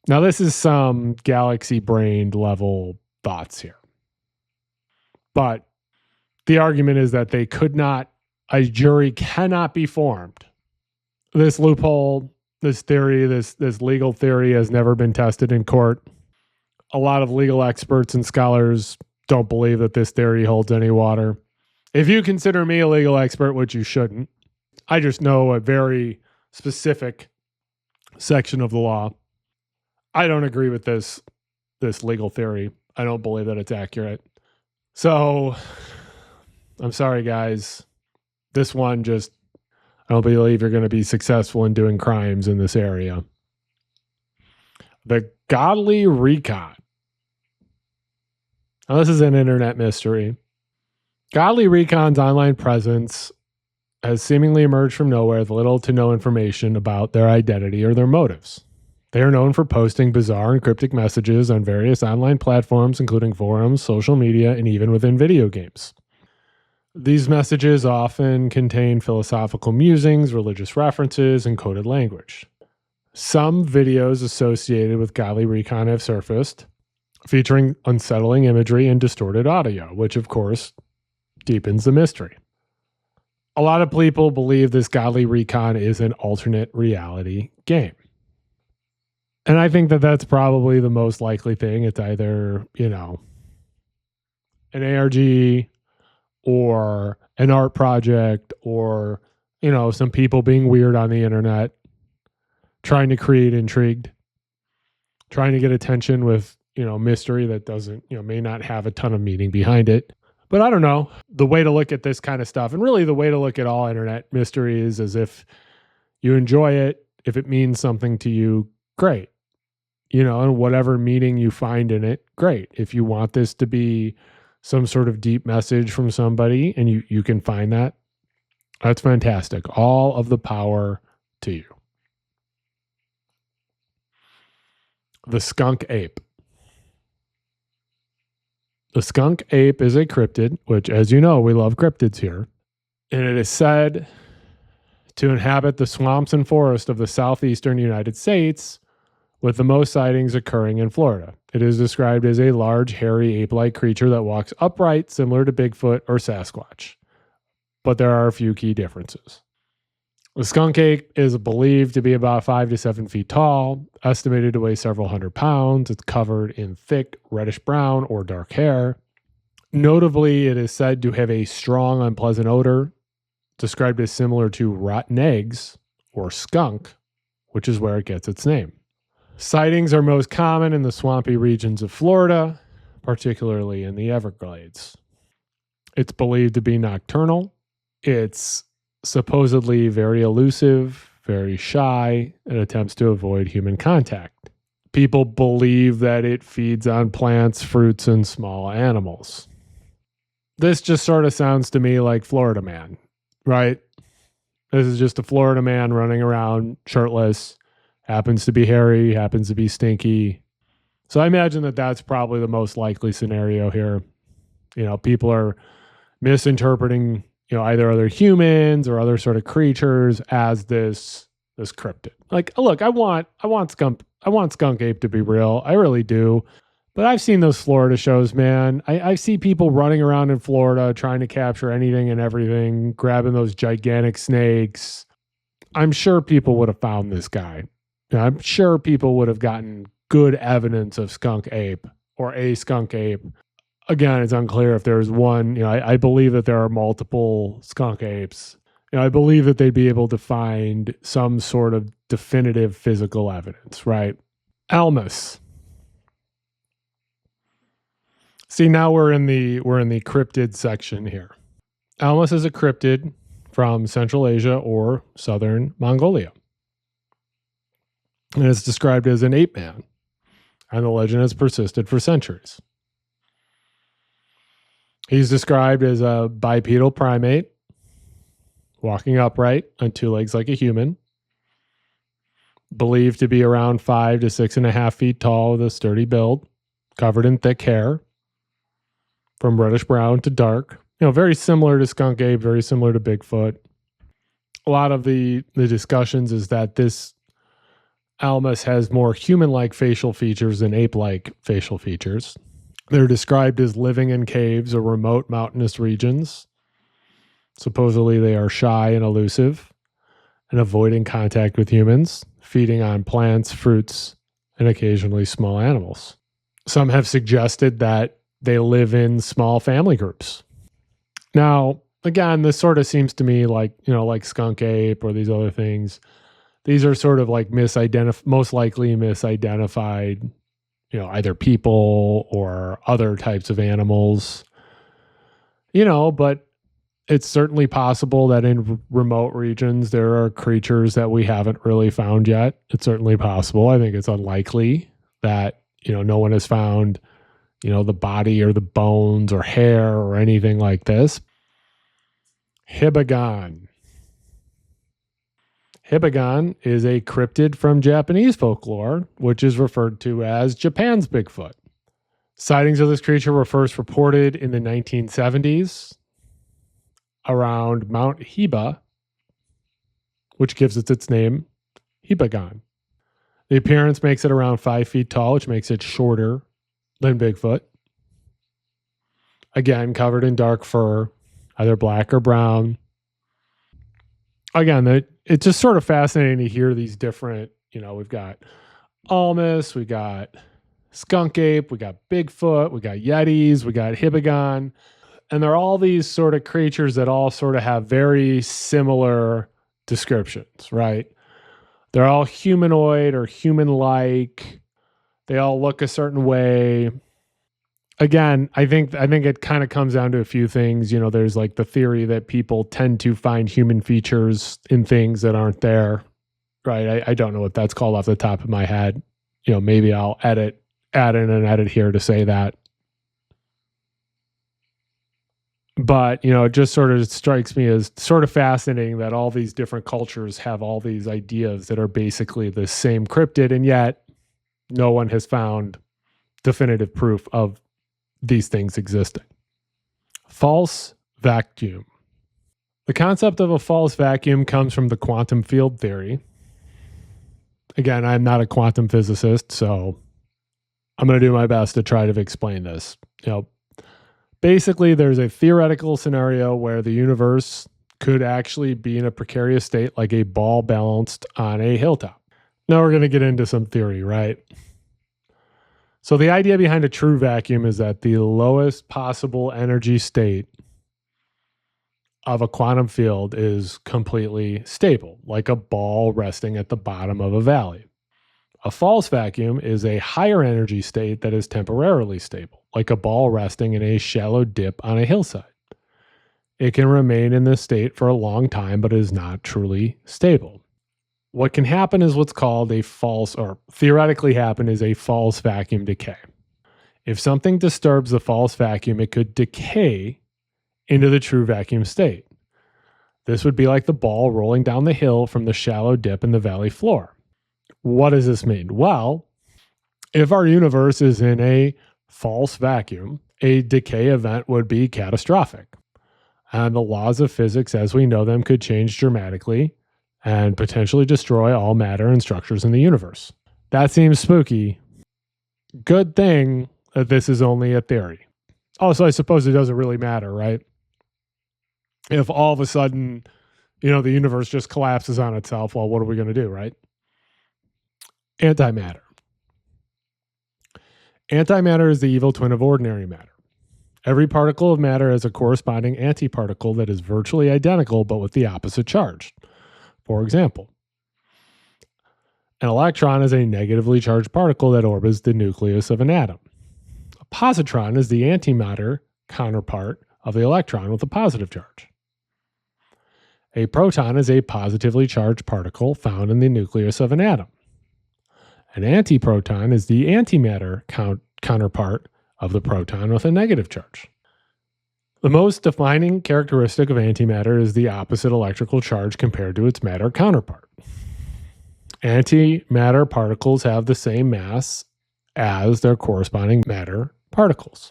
Now, this is some galaxy-brained level thoughts here. But the argument is that a jury cannot be formed. This loophole, this theory, this legal theory has never been tested in court. A lot of legal experts and scholars don't believe that this theory holds any water. If you consider me a legal expert, which you shouldn't, I just know a very specific section of the law. I don't agree with this legal theory. I don't believe that it's accurate. So, I'm sorry, guys. This one I don't believe you're going to be successful in doing crimes in this area. The Godly Recon. Now, this is an internet mystery. Godly Recon's online presence has seemingly emerged from nowhere with little to no information about their identity or their motives. They are known for posting bizarre and cryptic messages on various online platforms, including forums, social media, and even within video games. These messages often contain philosophical musings, religious references, and coded language. Some videos associated with Godly Recon have surfaced, featuring unsettling imagery and distorted audio, which of course deepens the mystery. A lot of people believe this Godly Recon is an alternate reality game. And I think that that's probably the most likely thing. It's either, an ARG or an art project or, some people being weird on the internet, trying to create intrigue, trying to get attention with, mystery that doesn't, may not have a ton of meaning behind it. But I don't know. The way to look at this kind of stuff, and really the way to look at all internet mysteries, is if you enjoy it, if it means something to you, great. And whatever meaning you find in it, great. If you want this to be some sort of deep message from somebody and you can find that, that's fantastic. All of the power to you. The Skunk Ape. The Skunk Ape is a cryptid, which, as you know, we love cryptids here. And it is said to inhabit the swamps and forests of the southeastern United States, with the most sightings occurring in Florida. It is described as a large, hairy, ape-like creature that walks upright, similar to Bigfoot or Sasquatch. But there are a few key differences. The skunk ape is believed to be about 5 to 7 feet tall, estimated to weigh several hundred pounds. It's covered in thick, reddish-brown or dark hair. Notably, it is said to have a strong, unpleasant odor, described as similar to rotten eggs or skunk, which is where it gets its name. Sightings are most common in the swampy regions of Florida, particularly in the Everglades. It's believed to be nocturnal. It's supposedly very elusive, very shy, and attempts to avoid human contact. People believe that it feeds on plants, fruits, and small animals. This just sort of sounds to me like Florida Man, right? This is just a Florida man running around shirtless. Happens to be hairy, happens to be stinky. So I imagine that that's probably the most likely scenario here. People are misinterpreting, either other humans or other sort of creatures as this cryptid. Like, look, I want Skunk Ape to be real. I really do. But I've seen those Florida shows, man. I see people running around in Florida trying to capture anything and everything, grabbing those gigantic snakes. I'm sure people would have found this guy. I'm sure people would have gotten good evidence of Skunk Ape or a Skunk Ape. Again, it's unclear if there's one. I believe that there are multiple Skunk Apes. I believe that they'd be able to find some sort of definitive physical evidence, right? Almas. See, now we're in the cryptid section here. Almas is a cryptid from Central Asia or Southern Mongolia. And it's described as an ape man, and the legend has persisted for centuries. He's described as a bipedal primate, walking upright on two legs like a human, believed to be around 5 to 6.5 feet tall with a sturdy build, covered in thick hair, from reddish brown to dark. Very similar to Skunk Ape, very similar to Bigfoot. A lot of the discussions is that this Almas has more human-like facial features than ape-like facial features. They're described as living in caves or remote mountainous regions. Supposedly they are shy and elusive and avoiding contact with humans, feeding on plants, fruits, and occasionally small animals. Some have suggested that they live in small family groups. Now, again, this sort of seems to me like Skunk Ape or these other things. These are sort of like most likely misidentified, either people or other types of animals. But it's certainly possible that in remote regions there are creatures that we haven't really found yet. It's certainly possible. I think it's unlikely that, no one has found, the body or the bones or hair or anything like this. Hibagon. Hibagon is a cryptid from Japanese folklore, which is referred to as Japan's Bigfoot. Sightings of this creature were first reported in the 1970s around Mount Hiba, which gives it its name, Hibagon. The appearance makes it around 5 feet tall, which makes it shorter than Bigfoot. Again, covered in dark fur, either black or brown. Again, it's just sort of fascinating to hear these different, we've got Almas, we got Skunk Ape, we got Bigfoot, we got Yetis, we got Hibagon. And they're all these sort of creatures that all sort of have very similar descriptions, right? They're all humanoid or human-like. They all look a certain way. Again, I think it kind of comes down to a few things. There's like the theory that people tend to find human features in things that aren't there, right? I don't know what that's called off the top of my head. Maybe I'll add in an edit here to say that. But, it just sort of strikes me as sort of fascinating that all these different cultures have all these ideas that are basically the same cryptid, and yet no one has found definitive proof of these things existing. False vacuum. The concept of a false vacuum comes from the quantum field theory. Again, I'm not a quantum physicist, so I'm going to do my best to try to explain this. Basically, there's a theoretical scenario where the universe could actually be in a precarious state like a ball balanced on a hilltop. Now we're going to get into some theory, right? So the idea behind a true vacuum is that the lowest possible energy state of a quantum field is completely stable, like a ball resting at the bottom of a valley. A false vacuum is a higher energy state that is temporarily stable, like a ball resting in a shallow dip on a hillside. It can remain in this state for a long time, but is not truly stable. What can happen is what's called a false, or theoretically happen, is a false vacuum decay. If something disturbs the false vacuum, it could decay into the true vacuum state. This would be like the ball rolling down the hill from the shallow dip in the valley floor. What does this mean? Well, if our universe is in a false vacuum, a decay event would be catastrophic. And the laws of physics as we know them could change dramatically and potentially destroy all matter and structures in the universe. That seems spooky. Good thing that this is only a theory. Also, I suppose it doesn't really matter, right? If all of a sudden, the universe just collapses on itself, well, what are we going to do, right? Antimatter. Antimatter is the evil twin of ordinary matter. Every particle of matter has a corresponding antiparticle that is virtually identical but with the opposite charge. For example, an electron is a negatively charged particle that orbits the nucleus of an atom. A positron is the antimatter counterpart of the electron with a positive charge. A proton is a positively charged particle found in the nucleus of an atom. An antiproton is the antimatter counterpart of the proton with a negative charge. The most defining characteristic of antimatter is the opposite electrical charge compared to its matter counterpart. Antimatter particles have the same mass as their corresponding matter particles.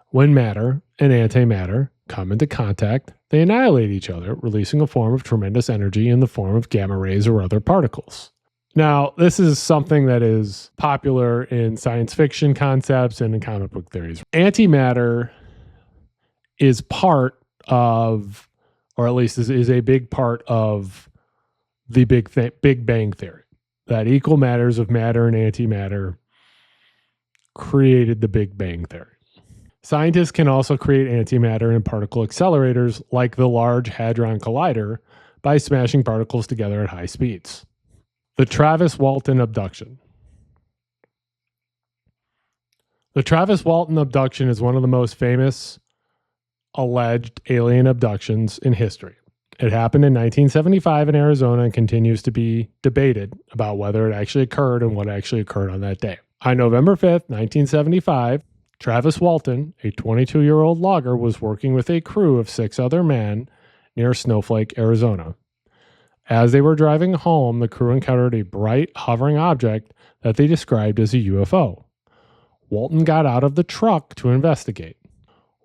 When matter and antimatter come into contact, they annihilate each other, releasing a form of tremendous energy in the form of gamma rays or other particles. Now, this is something that is popular in science fiction concepts and in comic book theories. Antimatter is part of, or at least is a big part of the Big Bang Theory. That equal matters of matter and antimatter created the Big Bang Theory. Scientists can also create antimatter and particle accelerators like the Large Hadron Collider by smashing particles together at high speeds. The Travis Walton abduction. The Travis Walton abduction is one of the most famous alleged alien abductions in history. It happened in 1975 in Arizona and continues to be debated about whether it actually occurred and what actually occurred on that day. On November 5th, 1975, Travis Walton, a 22-year-old logger, was working with a crew of 6 other men near Snowflake, Arizona. As they were driving home, the crew encountered a bright, hovering object that they described as a UFO. Walton got out of the truck to investigate.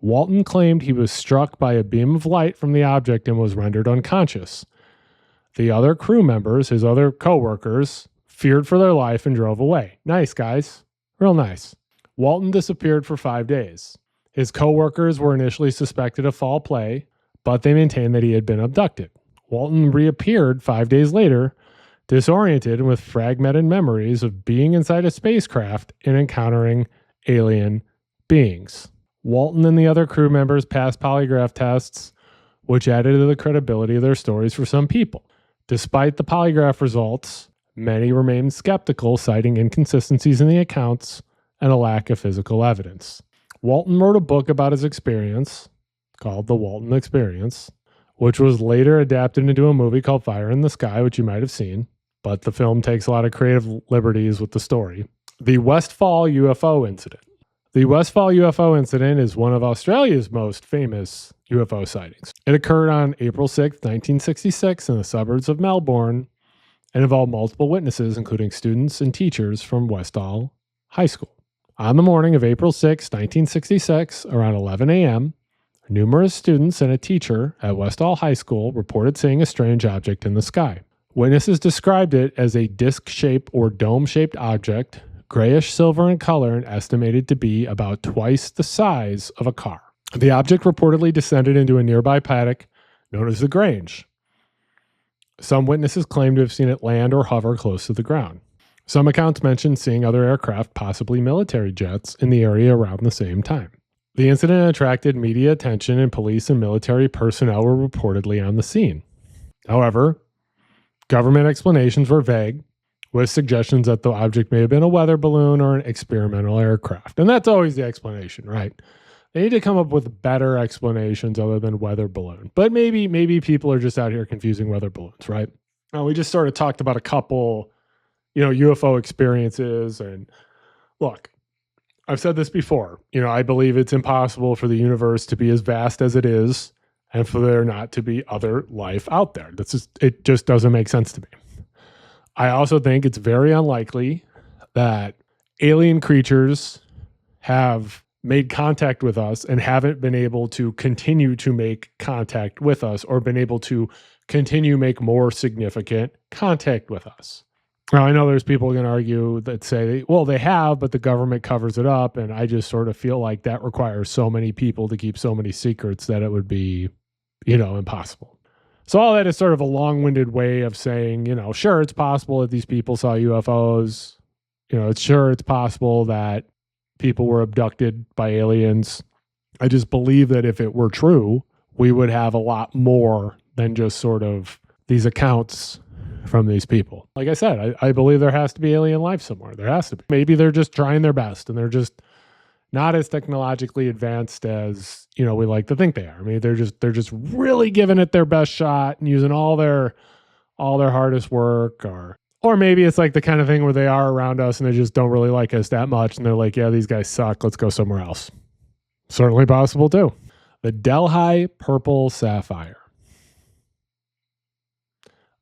Walton claimed he was struck by a beam of light from the object and was rendered unconscious. The other crew members, his other co-workers, feared for their life and drove away. Nice, guys. Real nice. Walton disappeared for 5 days. His co-workers were initially suspected of foul play, but they maintained that he had been abducted. Walton reappeared 5 days later, disoriented and with fragmented memories of being inside a spacecraft and encountering alien beings. Walton and the other crew members passed polygraph tests, which added to the credibility of their stories for some people. Despite the polygraph results, many remained skeptical, citing inconsistencies in the accounts and a lack of physical evidence. Walton wrote a book about his experience called The Walton Experience, which was later adapted into a movie called Fire in the Sky, which you might have seen, but the film takes a lot of creative liberties with the story. The Westfall UFO incident. The Westfall UFO incident is one of Australia's most famous UFO sightings. It occurred on April 6, 1966 in the suburbs of Melbourne and involved multiple witnesses, including students and teachers from Westall High School. On the morning of April 6, 1966, around 11 a.m., numerous students and a teacher at Westall High School reported seeing a strange object in the sky. Witnesses described it as a disc-shaped or dome-shaped object, grayish silver in color and estimated to be about twice the size of a car. The object reportedly descended into a nearby paddock known as the Grange. Some witnesses claimed to have seen it land or hover close to the ground. Some accounts mentioned seeing other aircraft, possibly military jets, in the area around the same time. The incident attracted media attention and police and military personnel were reportedly on the scene. However, government explanations were vague, with suggestions that the object may have been a weather balloon or an experimental aircraft. And that's always the explanation, right? They need to come up with better explanations other than weather balloon. But maybe people are just out here confusing weather balloons, right? Now, we just sort of talked about a couple, UFO experiences. And look, I've said this before. I believe it's impossible for the universe to be as vast as it is and for there not to be other life out there. It just doesn't make sense to me. I also think it's very unlikely that alien creatures have made contact with us and haven't been able to continue to make contact with us or been able to continue make more significant contact with us. Now, I know there's people going to argue that say, well, they have, but the government covers it up. And I just sort of feel like that requires so many people to keep so many secrets that it would be, impossible. So all that is sort of a long-winded way of saying, sure, it's possible that these people saw UFOs. It's possible that people were abducted by aliens. I just believe that if it were true, we would have a lot more than just sort of these accounts from these people. Like I said, I believe there has to be alien life somewhere. There has to be. Maybe they're just trying their best and they're just not as technologically advanced as, we like to think they are. I mean, they're just really giving it their best shot and using all their hardest work, or maybe it's like the kind of thing where they are around us and they just don't really like us that much and they're like, yeah, these guys suck. Let's go somewhere else. Certainly possible too. The Delhi Purple Sapphire.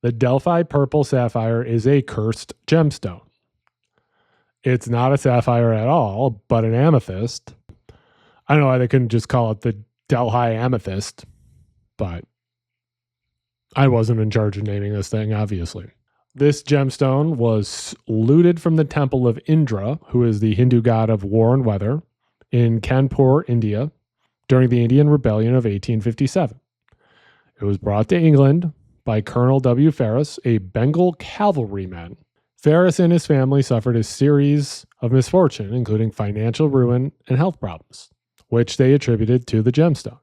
The Delphi Purple Sapphire is a cursed gemstone. It's not a sapphire at all, but an amethyst. I don't know why they couldn't just call it the Delhi Amethyst, but I wasn't in charge of naming this thing, obviously. This gemstone was looted from the temple of Indra, who is the Hindu god of war and weather, in Kanpur, India, during the Indian Rebellion of 1857. It was brought to England by Colonel W. Ferris, a Bengal cavalryman. Ferris and his family suffered a series of misfortune, including financial ruin and health problems, which they attributed to the gemstone.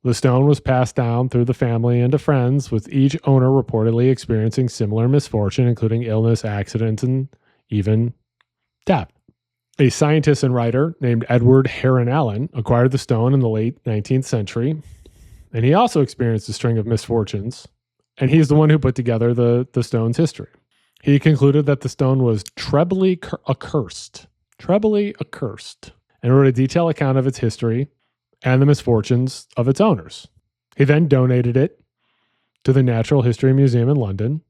The stone was passed down through the family and to friends, with each owner reportedly experiencing similar misfortune, including illness, accidents, and even death. A scientist and writer named Edward Heron Allen acquired the stone in the late 19th century, and he also experienced a string of misfortunes, and he's the one who put together the stone's history. He concluded that the stone was trebly accursed, and wrote a detailed account of its history and the misfortunes of its owners. He then donated it to the Natural History Museum in London,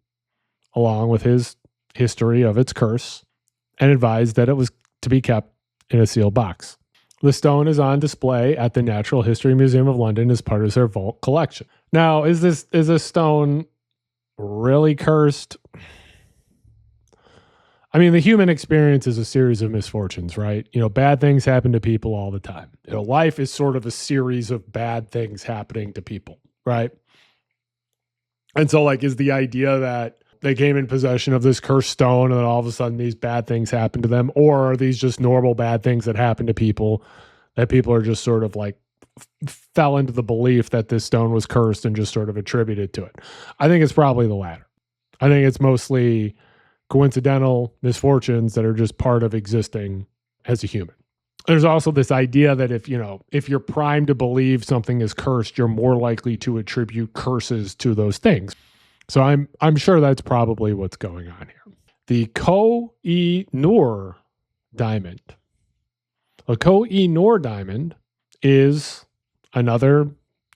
along with his history of its curse, and advised that it was to be kept in a sealed box. The stone is on display at the Natural History Museum of London as part of their vault collection. Now, is this stone really cursed? I mean, the human experience is a series of misfortunes, right? Bad things happen to people all the time. Life is sort of a series of bad things happening to people, right? And so, is the idea that they came in possession of this cursed stone and then all of a sudden these bad things happen to them? Or are these just normal bad things that happen to people that people are just sort of fell into the belief that this stone was cursed and just sort of attributed to it? I think it's probably the latter. I think it's mostly coincidental misfortunes that are just part of existing as a human. There's also this idea that if you're primed to believe something is cursed, you're more likely to attribute curses to those things. So I'm sure that's probably what's going on here. The Koh-i-Noor diamond. A Koh-i-Noor diamond is another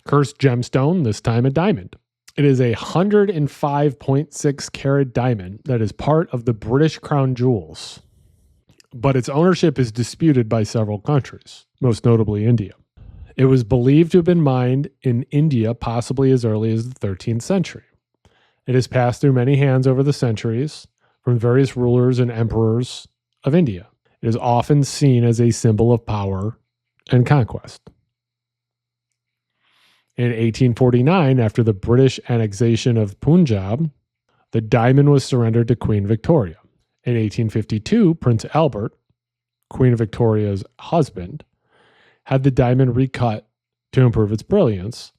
cursed gemstone, this time a diamond. It is a 105.6 carat diamond that is part of the British Crown Jewels, but its ownership is disputed by several countries, most notably India. It was believed to have been mined in India possibly as early as the 13th century. It has passed through many hands over the centuries from various rulers and emperors of India. It is often seen as a symbol of power and conquest. In 1849, after the British annexation of Punjab, the diamond was surrendered to Queen Victoria. In 1852, Prince Albert, Queen Victoria's husband, had the diamond recut to improve its brilliance,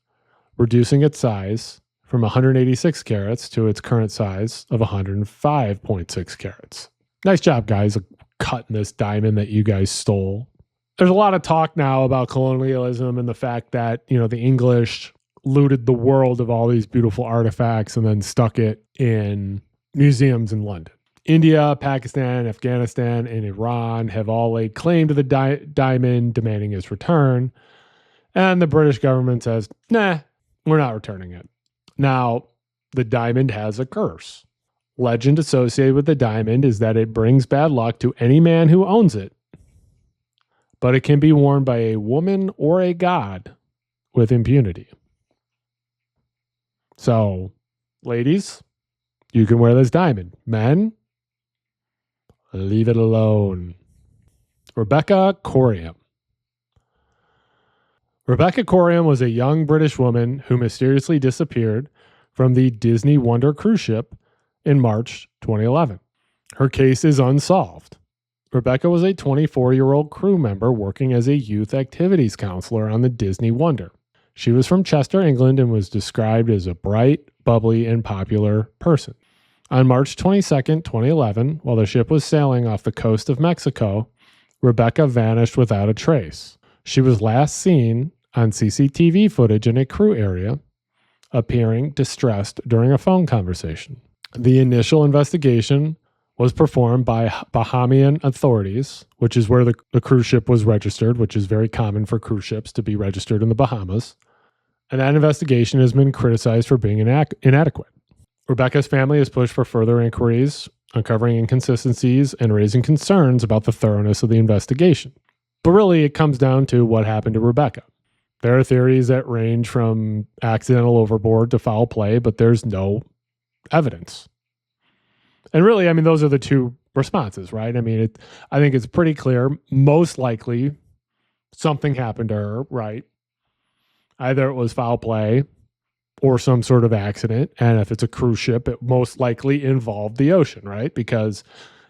reducing its size from 186 carats to its current size of 105.6 carats. Nice job, guys, cutting this diamond that you guys stole. There's a lot of talk now about colonialism and the fact that, the English looted the world of all these beautiful artifacts and then stuck it in museums in London. India, Pakistan, Afghanistan, and Iran have all laid claim to the diamond, demanding its return. And the British government says, nah, we're not returning it. Now, the diamond has a curse. Legend associated with the diamond is that it brings bad luck to any man who owns it, but it can be worn by a woman or a god with impunity. So, ladies, you can wear this diamond. Men, leave it alone. Rebecca Corriam. Rebecca Corriam was a young British woman who mysteriously disappeared from the Disney Wonder cruise ship in March 2011. Her case is unsolved. Rebecca was a 24-year-old crew member working as a youth activities counselor on the Disney Wonder. She was from Chester, England, and was described as a bright, bubbly, and popular person. On March 22, 2011, while the ship was sailing off the coast of Mexico, Rebecca vanished without a trace. She was last seen on CCTV footage in a crew area, appearing distressed during a phone conversation. The initial investigation was performed by Bahamian authorities, which is where the cruise ship was registered, which is very common for cruise ships to be registered in the Bahamas. And that investigation has been criticized for being inadequate. Rebecca's family has pushed for further inquiries, uncovering inconsistencies and raising concerns about the thoroughness of the investigation. But really, it comes down to what happened to Rebecca. There are theories that range from accidental overboard to foul play, but there's no evidence. And really, I mean, those are the two responses, right? I mean, I think it's pretty clear. Most likely, something happened to her, right? Either it was foul play or some sort of accident. And if it's a cruise ship, it most likely involved the ocean, right? Because,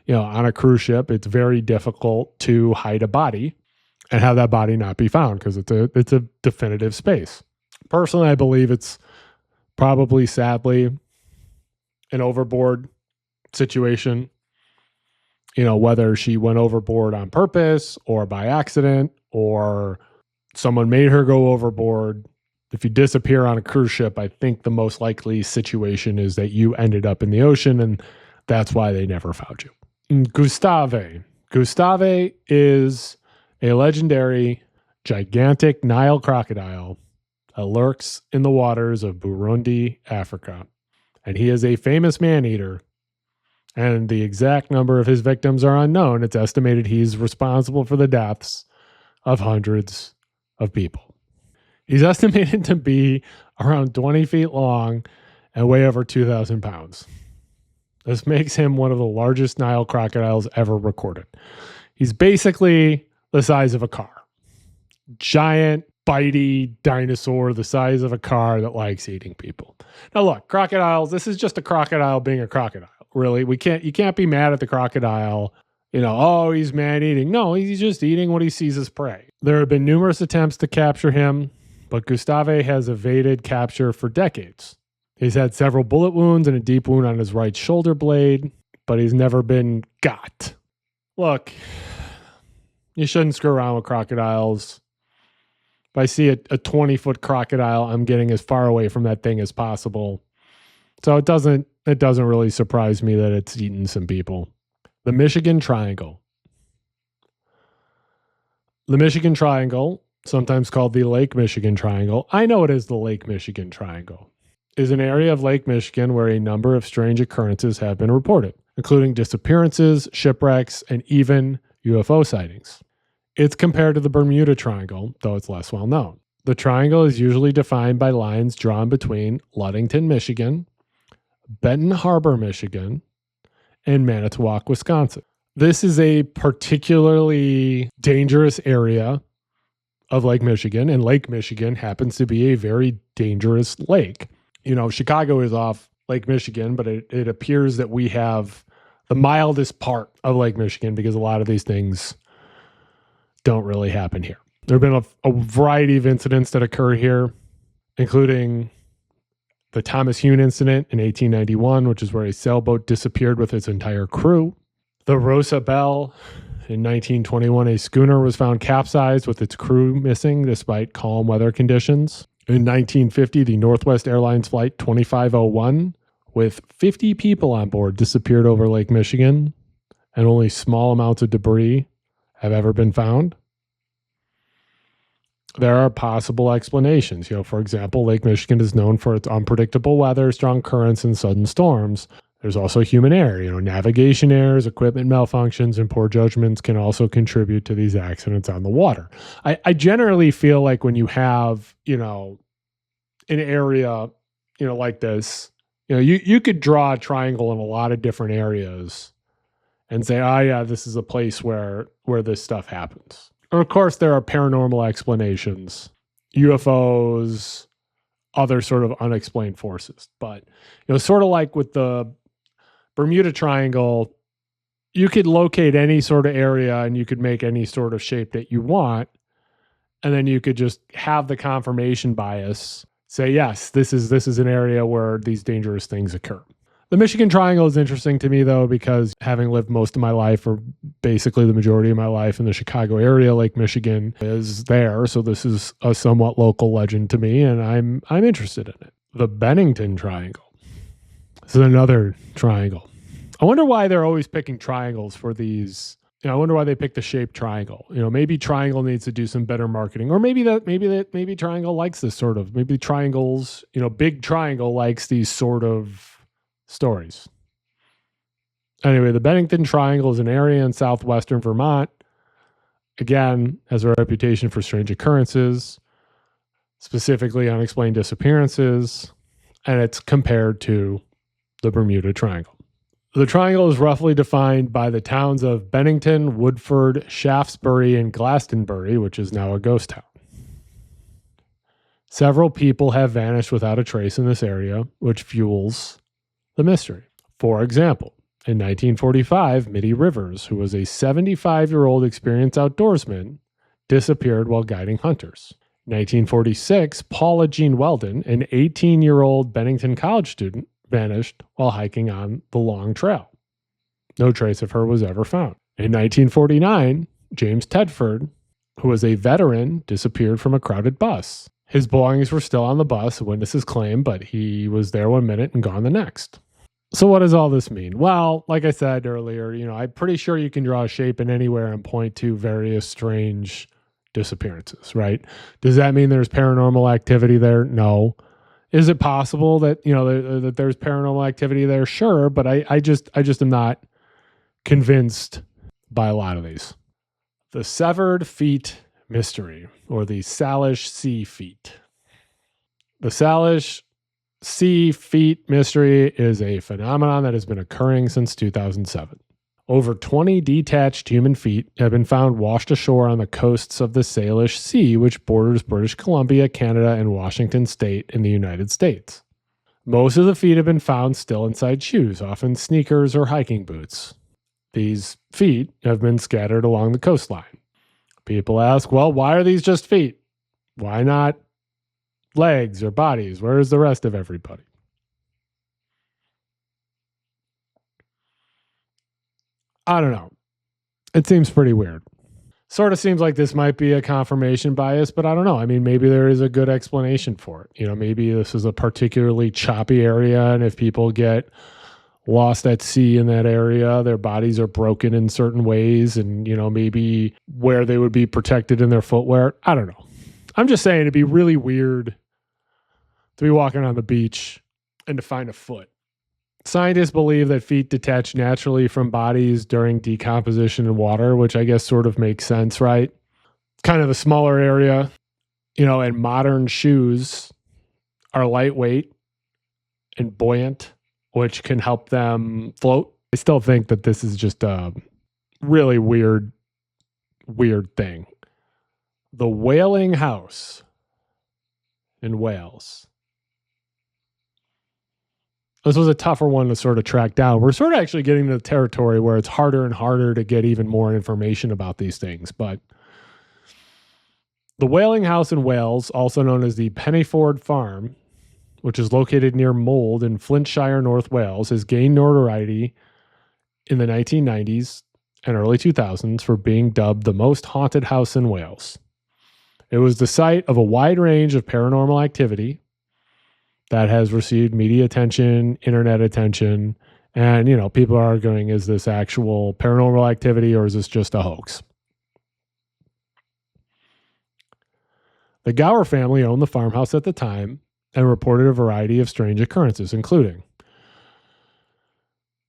on a cruise ship, it's very difficult to hide a body and have that body not be found because it's a definitive space. Personally, I believe it's probably, sadly, an overboard situation. Whether she went overboard on purpose or by accident or someone made her go overboard. If you disappear on a cruise ship, I think the most likely situation is that you ended up in the ocean, and that's why they never found you. Gustave. Gustave is a legendary, gigantic Nile crocodile that lurks in the waters of Burundi, Africa. And he is a famous man-eater. And the exact number of his victims are unknown. It's estimated he's responsible for the deaths of hundreds of people. He's estimated to be around 20 feet long and weigh over 2,000 pounds. This makes him one of the largest Nile crocodiles ever recorded. He's basically the size of a car. Giant, bitey dinosaur the size of a car that likes eating people. Now look, crocodiles, this is just a crocodile being a crocodile. Really, you can't be mad at the crocodile. He's man-eating. No, he's just eating what he sees as prey. There have been numerous attempts to capture him, but Gustave has evaded capture for decades. He's had several bullet wounds and a deep wound on his right shoulder blade, but he's never been got. Look, you shouldn't screw around with crocodiles. If I see a 20-foot crocodile, I'm getting as far away from that thing as possible. So it doesn't really surprise me that it's eaten some people. The Michigan Triangle. The Michigan Triangle, sometimes called the Lake Michigan Triangle, I know it is the Lake Michigan Triangle, is an area of Lake Michigan where a number of strange occurrences have been reported, including disappearances, shipwrecks, and even UFO sightings. It's compared to the Bermuda Triangle, though it's less well known. The triangle is usually defined by lines drawn between Ludington, Michigan, Benton Harbor, Michigan, and Manitowoc, Wisconsin. This is a particularly dangerous area of Lake Michigan, and Lake Michigan happens to be a very dangerous lake. Chicago is off Lake Michigan, but it appears that we have the mildest part of Lake Michigan because a lot of these things don't really happen here. There have been a variety of incidents that occur here, including the Thomas Hune incident in 1891, which is where a sailboat disappeared with its entire crew. The Rosa Belle in 1921, a schooner was found capsized with its crew missing despite calm weather conditions. In 1950, the Northwest Airlines Flight 2501 with 50 people on board disappeared over Lake Michigan, and only small amounts of debris have ever been found. There are possible explanations. For example, Lake Michigan is known for its unpredictable weather, strong currents, and sudden storms. There's also human error. Navigation errors, equipment malfunctions, and poor judgments can also contribute to these accidents on the water. I generally feel like when you have, an area, like this, you could draw a triangle in a lot of different areas and say, oh yeah, this is a place where this stuff happens. Or of course, there are paranormal explanations, UFOs, other sort of unexplained forces. But, sort of like with the Bermuda Triangle, you could locate any sort of area and you could make any sort of shape that you want. And then you could just have the confirmation bias say, yes, this is an area where these dangerous things occur. The Michigan Triangle is interesting to me, though, because having lived most of my life, or basically the majority of my life in the Chicago area, Lake Michigan is there. So this is a somewhat local legend to me, and I'm interested in it. The Bennington Triangle. This is another triangle. I wonder why they're always picking triangles for these. I wonder why they picked the shape triangle. Maybe triangle needs to do some better marketing, or maybe triangle likes this sort of. Maybe triangles, big triangle likes these sort of stories. Anyway, the Bennington Triangle is an area in southwestern Vermont. Again, has a reputation for strange occurrences, specifically unexplained disappearances, and it's compared to the Bermuda Triangle. The triangle is roughly defined by the towns of Bennington, Woodford, Shaftesbury, and Glastonbury, which is now a ghost town. Several people have vanished without a trace in this area, which fuels the mystery. For example, in 1945, Mitty Rivers, who was a 75-year-old experienced outdoorsman, disappeared while guiding hunters. 1946, Paula Jean Weldon, an 18-year-old Bennington College student, vanished while hiking on the Long Trail. No trace of her was ever found. In 1949, James Tedford, who was a veteran, disappeared from a crowded bus. His belongings were still on the bus, witnesses claim, but he was there one minute and gone the next. So what does all this mean? Well, like I said earlier, I'm pretty sure you can draw a shape in anywhere and point to various strange disappearances, right? Does that mean there's paranormal activity there? No. Is it possible that, that there's paranormal activity there? Sure, but I just am not convinced by a lot of these. The severed feet mystery, or the Salish sea feet. The Salish sea feet mystery is a phenomenon that has been occurring since 2007. Over 20 detached human feet have been found washed ashore on the coasts of the Salish Sea, which borders British Columbia, Canada, and Washington State in the United States. Most of the feet have been found still inside shoes, often sneakers or hiking boots. These feet have been scattered along the coastline. People ask, well, why are these just feet? Why not legs or bodies? Where's the rest of everybody? I don't know. It seems pretty weird. Sort of seems like this might be a confirmation bias, but I don't know. I mean, maybe there is a good explanation for it. Maybe this is a particularly choppy area, and if people get lost at sea in that area, their bodies are broken in certain ways, and, maybe where they would be protected in their footwear. I don't know. I'm just saying it'd be really weird to be walking on the beach and to find a foot. Scientists believe that feet detach naturally from bodies during decomposition in water, which I guess sort of makes sense, right? Kind of a smaller area, and modern shoes are lightweight and buoyant, which can help them float. I still think that this is just a really weird thing. The Whaling House in Wales. This was a tougher one to sort of track down. We're sort of actually getting to the territory where it's harder and harder to get even more information about these things. But the Whaling House in Wales, also known as the Pennyford Farm, which is located near Mold in Flintshire, North Wales, has gained notoriety in the 1990s and early 2000s for being dubbed the most haunted house in Wales. It was the site of a wide range of paranormal activity that has received media attention, internet attention, and, people are arguing, is this actual paranormal activity or is this just a hoax? The Gower family owned the farmhouse at the time and reported a variety of strange occurrences, including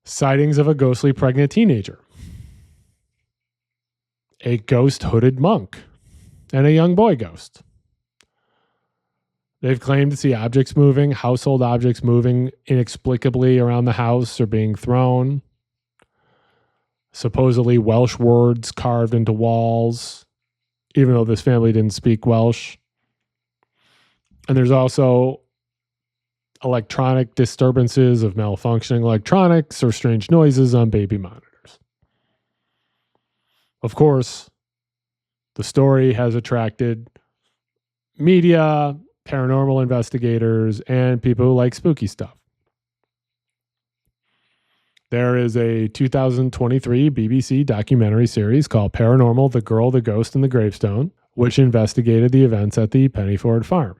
sightings of a ghostly pregnant teenager, a ghost hooded monk, and a young boy ghost. They've claimed to see objects moving, household objects moving inexplicably around the house or being thrown. Supposedly Welsh words carved into walls, even though this family didn't speak Welsh. And there's also electronic disturbances of malfunctioning electronics or strange noises on baby monitors. Of course, the story has attracted media, paranormal investigators, and people who like spooky stuff. There is a 2023 BBC documentary series called Paranormal: The Girl, the Ghost, and the Gravestone, which investigated the events at the Pennyford Farm.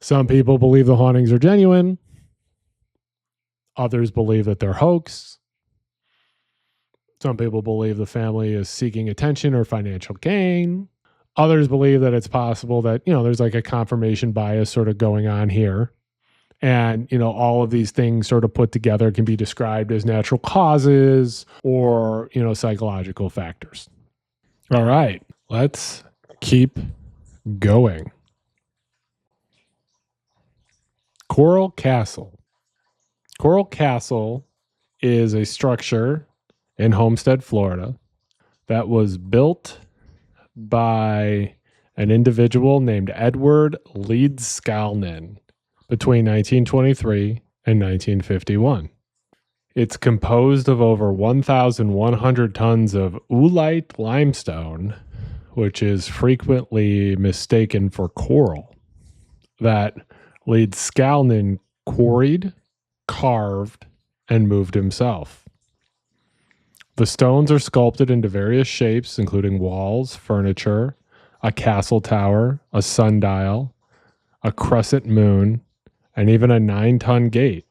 Some people believe the hauntings are genuine. Others believe that they're hoax. Some people believe the family is seeking attention or financial gain. Others believe that it's possible that, there's like a confirmation bias sort of going on here. And, all of these things sort of put together can be described as natural causes or, psychological factors. All right, let's keep going. Coral Castle. Coral Castle is a structure in Homestead, Florida, that was built by an individual named Edward Leedskalnin between 1923 and 1951. It's composed of over 1,100 tons of oolite limestone, which is frequently mistaken for coral, that Leedskalnin quarried, carved, and moved himself. The stones are sculpted into various shapes, including walls, furniture, a castle tower, a sundial, a crescent moon, and even a 9-ton gate.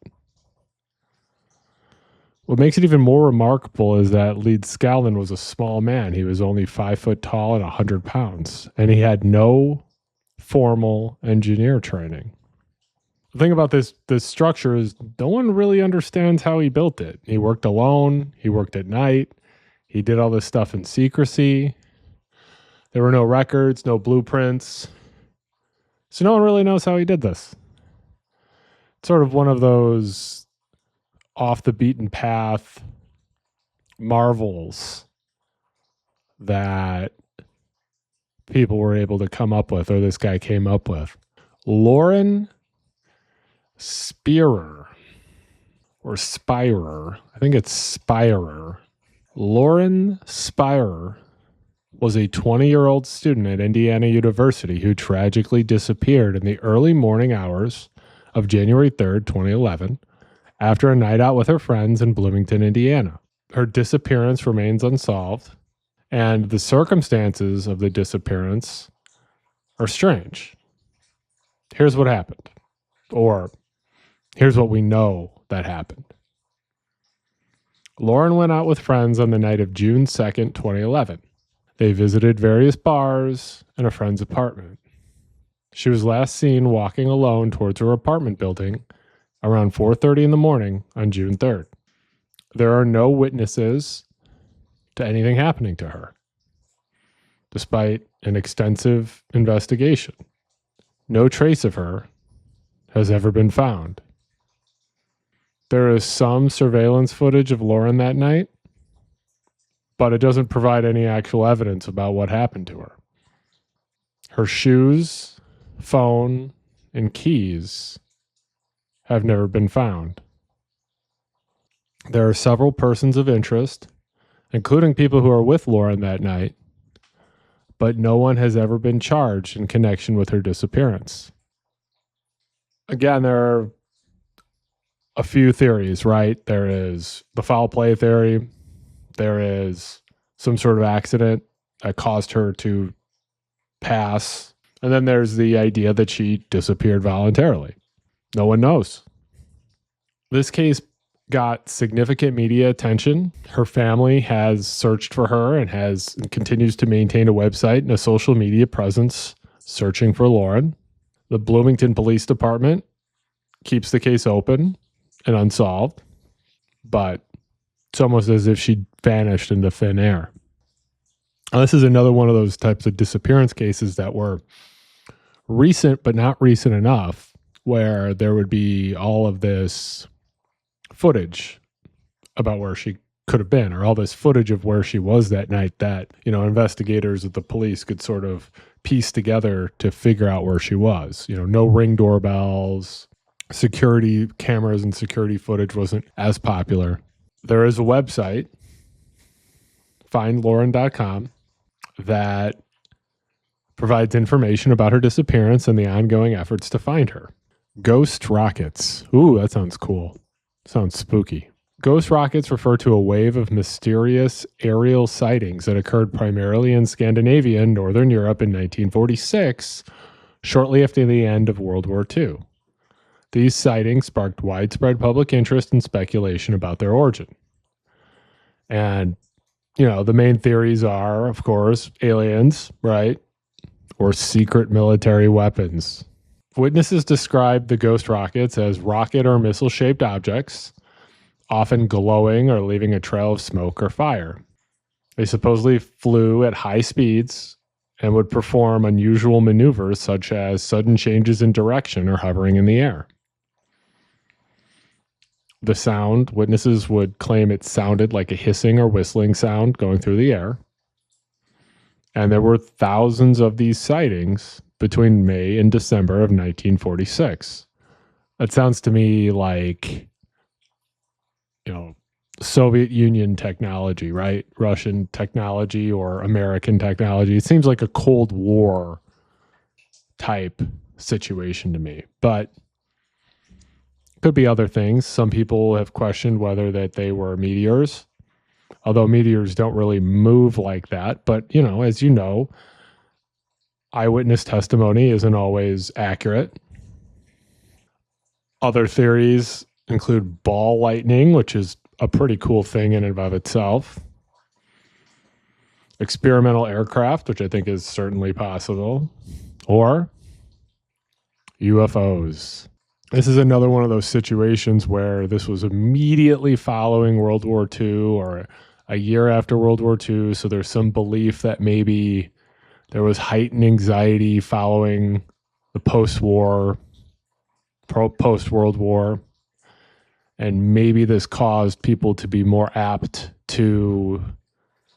What makes it even more remarkable is that Leedskalnin was a small man. He was only 5 foot tall and 100 pounds, and he had no formal engineer training. The thing about this structure is no one really understands how he built it. He worked alone. He worked at night. He did all this stuff in secrecy. There were no records, no blueprints. So no one really knows how he did this. It's sort of one of those off the beaten path marvels that people were able to come up with, or this guy came up with. Lauren Spirer, or Spirer. I think it's Spirer. Lauren Spirer was a 20-year-old student at Indiana University who tragically disappeared in the early morning hours of January 3rd, 2011, after a night out with her friends in Bloomington, Indiana. Her disappearance remains unsolved, and the circumstances of the disappearance are strange. Here's what happened, or here's what we know that happened. Lauren went out with friends on the night of June 2nd, 2011. They visited various bars and a friend's apartment. She was last seen walking alone towards her apartment building around 4:30 in the morning on June 3rd. There are no witnesses to anything happening to her, despite an extensive investigation. No trace of her has ever been found. There is some surveillance footage of Lauren that night, but it doesn't provide any actual evidence about what happened to her. Her shoes, phone, and keys have never been found. There are several persons of interest, including people who are with Lauren that night, but no one has ever been charged in connection with her disappearance. Again, there are a few theories, right? There is the foul play theory. There is some sort of accident that caused her to pass. And then there's the idea that she disappeared voluntarily. No one knows. This case got significant media attention. Her family has searched for her and continues to maintain a website and a social media presence searching for Lauren. The Bloomington Police Department keeps the case open and unsolved, but it's almost as if she vanished into thin air. Now, this is another one of those types of disappearance cases that were recent, but not recent enough, where there would be all of this footage about where she could have been, or all this footage of where she was that night that, investigators of the police could sort of piece together to figure out where she was. No Ring doorbells, security cameras and security footage wasn't as popular. There is a website, findlauren.com, that provides information about her disappearance and the ongoing efforts to find her. Ghost rockets. Ooh, that sounds cool. Sounds spooky. Ghost rockets refer to a wave of mysterious aerial sightings that occurred primarily in Scandinavia and Northern Europe in 1946, shortly after the end of World War II. These sightings sparked widespread public interest and speculation about their origin. And, the main theories are, of course, aliens, right? Or secret military weapons. Witnesses described the ghost rockets as rocket or missile-shaped objects, often glowing or leaving a trail of smoke or fire. They supposedly flew at high speeds and would perform unusual maneuvers such as sudden changes in direction or hovering in the air. The sound, witnesses would claim it sounded like a hissing or whistling sound going through the air. And there were thousands of these sightings between May and December of 1946. That sounds to me like, Soviet Union technology, right? Russian technology or American technology. It seems like a Cold War type situation to me, but could be other things. Some people have questioned whether that they were meteors, although meteors don't really move like that. But, as you know, eyewitness testimony isn't always accurate. Other theories include ball lightning, which is a pretty cool thing in and of itself. Experimental aircraft, which I think is certainly possible. Or UFOs. This is another one of those situations where this was immediately following World War II or a year after World War II. So there's some belief that maybe there was heightened anxiety following the post-World War. And maybe this caused people to be more apt to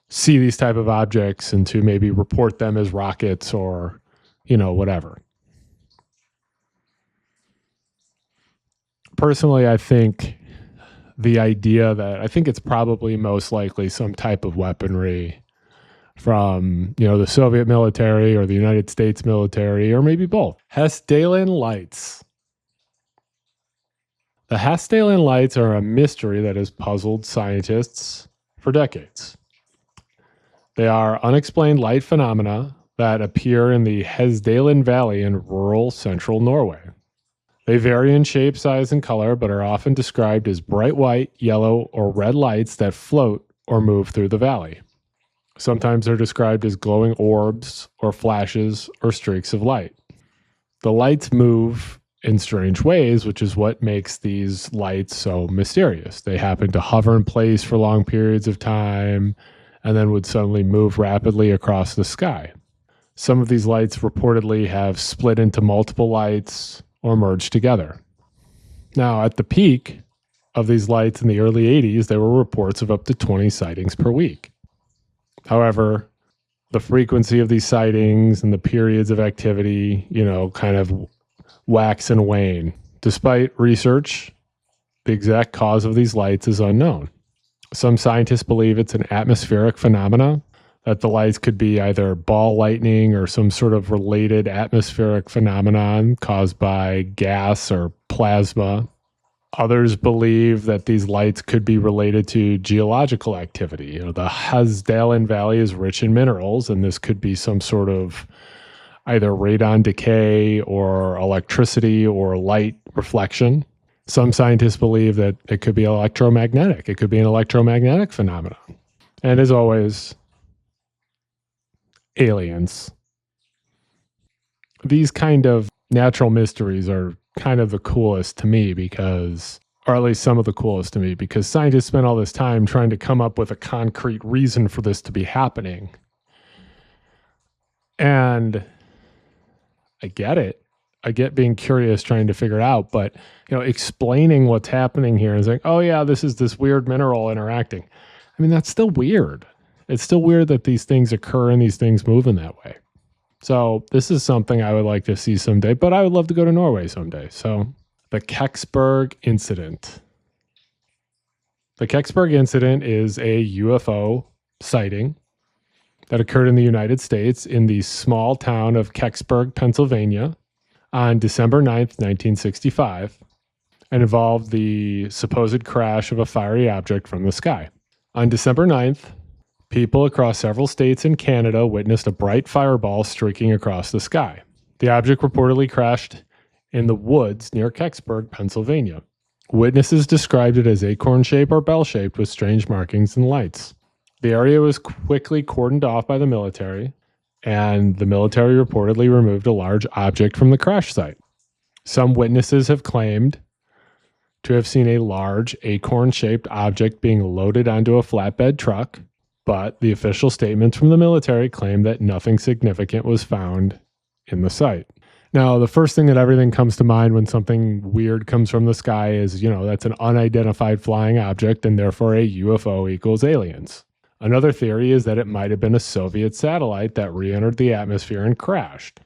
see these type of objects and to maybe report them as rockets or, whatever. Personally, I think the idea that I think it's probably most likely some type of weaponry from, the Soviet military or the United States military, or maybe both. Hessdalen lights. The Hessdalen lights are a mystery that has puzzled scientists for decades. They are unexplained light phenomena that appear in the Hessdalen Valley in rural central Norway. They vary in shape, size, and color, but are often described as bright white, yellow, or red lights that float or move through the valley. Sometimes they're described as glowing orbs or flashes or streaks of light. The lights move in strange ways, which is what makes these lights so mysterious. They happen to hover in place for long periods of time and then would suddenly move rapidly across the sky. Some of these lights reportedly have split into multiple lights or merged together. Now, at the peak of these lights in the early 80s, there were reports of up to 20 sightings per week. However, the frequency of these sightings and the periods of activity, kind of wax and wane. Despite research, the exact cause of these lights is unknown. Some scientists believe it's an atmospheric phenomena, that the lights could be either ball lightning or some sort of related atmospheric phenomenon caused by gas or plasma. Others believe that these lights could be related to geological activity. The Hessdalen Valley is rich in minerals, and this could be some sort of either radon decay or electricity or light reflection. Some scientists believe that it could be electromagnetic. It could be an electromagnetic phenomenon. And as always, aliens. These kind of natural mysteries are kind of the coolest to me because, or at least some of the coolest to me, because scientists spend all this time trying to come up with a concrete reason for this to be happening. And I get it. I get being curious, trying to figure it out, but explaining what's happening here is like, oh yeah, this is this weird mineral interacting. I mean, that's still weird. It's still weird that these things occur and these things move in that way. So this is something I would like to see someday, but I would love to go to Norway someday. So the Kecksburg incident. The Kecksburg incident is a UFO sighting that occurred in the United States in the small town of Kecksburg, Pennsylvania on December 9th, 1965, and involved the supposed crash of a fiery object from the sky. On December 9th, people across several states and Canada witnessed a bright fireball streaking across the sky. The object reportedly crashed in the woods near Kecksburg, Pennsylvania. Witnesses described it as acorn-shaped or bell-shaped with strange markings and lights. The area was quickly cordoned off by the military, and the military reportedly removed a large object from the crash site. Some witnesses have claimed to have seen a large acorn-shaped object being loaded onto a flatbed truck, but the official statements from the military claim that nothing significant was found in the site. Now, the first thing that everything comes to mind when something weird comes from the sky is, that's an unidentified flying object, and therefore a UFO equals aliens. Another theory is that it might have been a Soviet satellite that re-entered the atmosphere and crashed.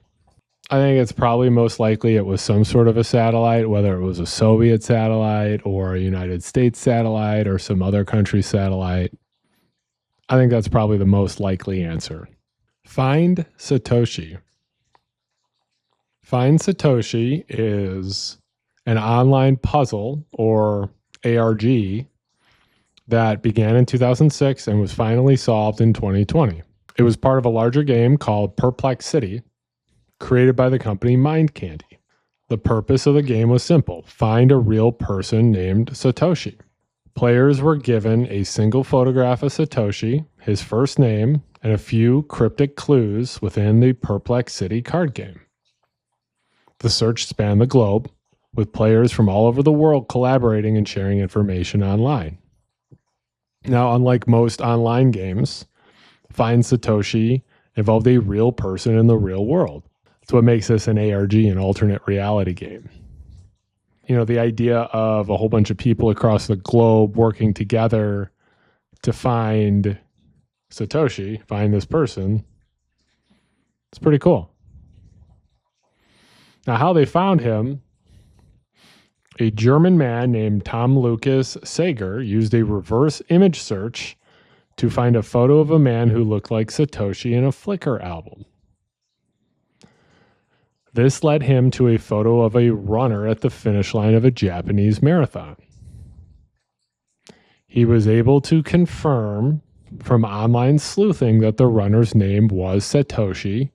I think it's probably most likely it was some sort of a satellite, whether it was a Soviet satellite or a United States satellite or some other country's satellite. I think that's probably the most likely answer. Find Satoshi. Find Satoshi is an online puzzle, or ARG, that began in 2006 and was finally solved in 2020. It was part of a larger game called Perplexity, created by the company Mind Candy. The purpose of the game was simple: find a real person named Satoshi. Players were given a single photograph of Satoshi, his first name, and a few cryptic clues within the Perplexity card game. The search spanned the globe, with players from all over the world collaborating and sharing information online. Now, unlike most online games, Find Satoshi involved a real person in the real world. That's what makes this an ARG, an alternate reality game. The idea of a whole bunch of people across the globe working together to find Satoshi, find this person, it's pretty cool. Now, how they found him: a German man named Tom Lucas Sager used a reverse image search to find a photo of a man who looked like Satoshi in a Flickr album. This led him to a photo of a runner at the finish line of a Japanese marathon. He was able to confirm from online sleuthing that the runner's name was Satoshi,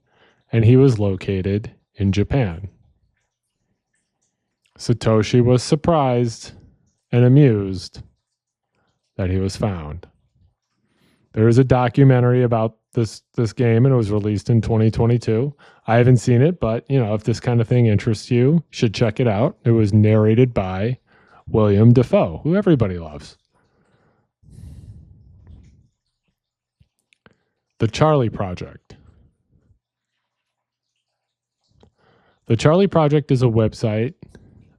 and he was located in Japan. Satoshi was surprised and amused that he was found. There is a documentary about this game, and it was released in 2022. I haven't seen it, but if this kind of thing interests you, you should check it out. It was narrated by William Dafoe, who everybody loves. The Charlie Project. The Charlie Project is a website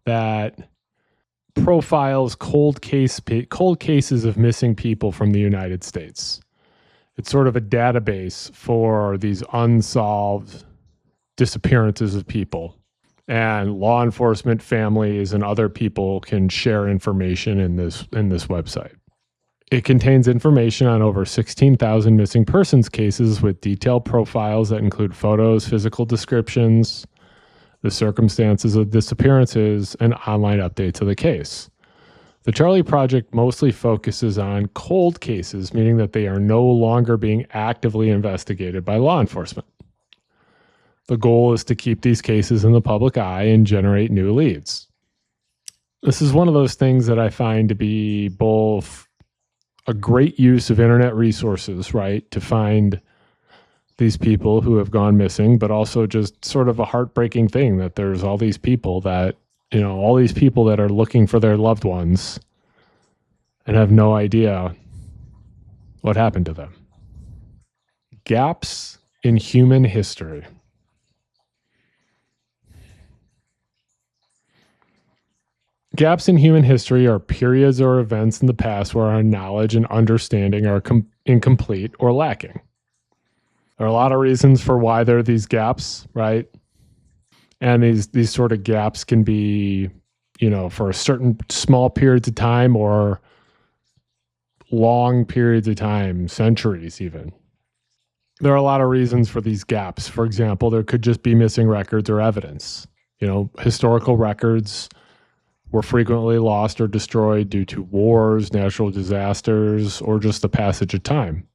that profiles cold cases of missing people from the United States. It's sort of a database for these unsolved disappearances of people. And law enforcement, families, and other people can share information in this website. It contains information on over 16,000 missing persons cases with detailed profiles that include photos, physical descriptions, the circumstances of disappearances, and online updates of the case. The Charlie Project mostly focuses on cold cases, meaning that they are no longer being actively investigated by law enforcement. The goal is to keep these cases in the public eye and generate new leads. This is one of those things that I find to be both a great use of internet resources, right, to find these people who have gone missing, but also just sort of a heartbreaking thing that there's all these people that are looking for their loved ones and have no idea what happened to them. Gaps in human history. Gaps in human history are periods or events in the past where our knowledge and understanding are incomplete or lacking. There are a lot of reasons for why there are these gaps, right? And these sort of gaps can be, for a certain small periods of time or long periods of time, centuries even. There are a lot of reasons for these gaps. For example, there could just be missing records or evidence. Historical records were frequently lost or destroyed due to wars, natural disasters, or just the passage of time.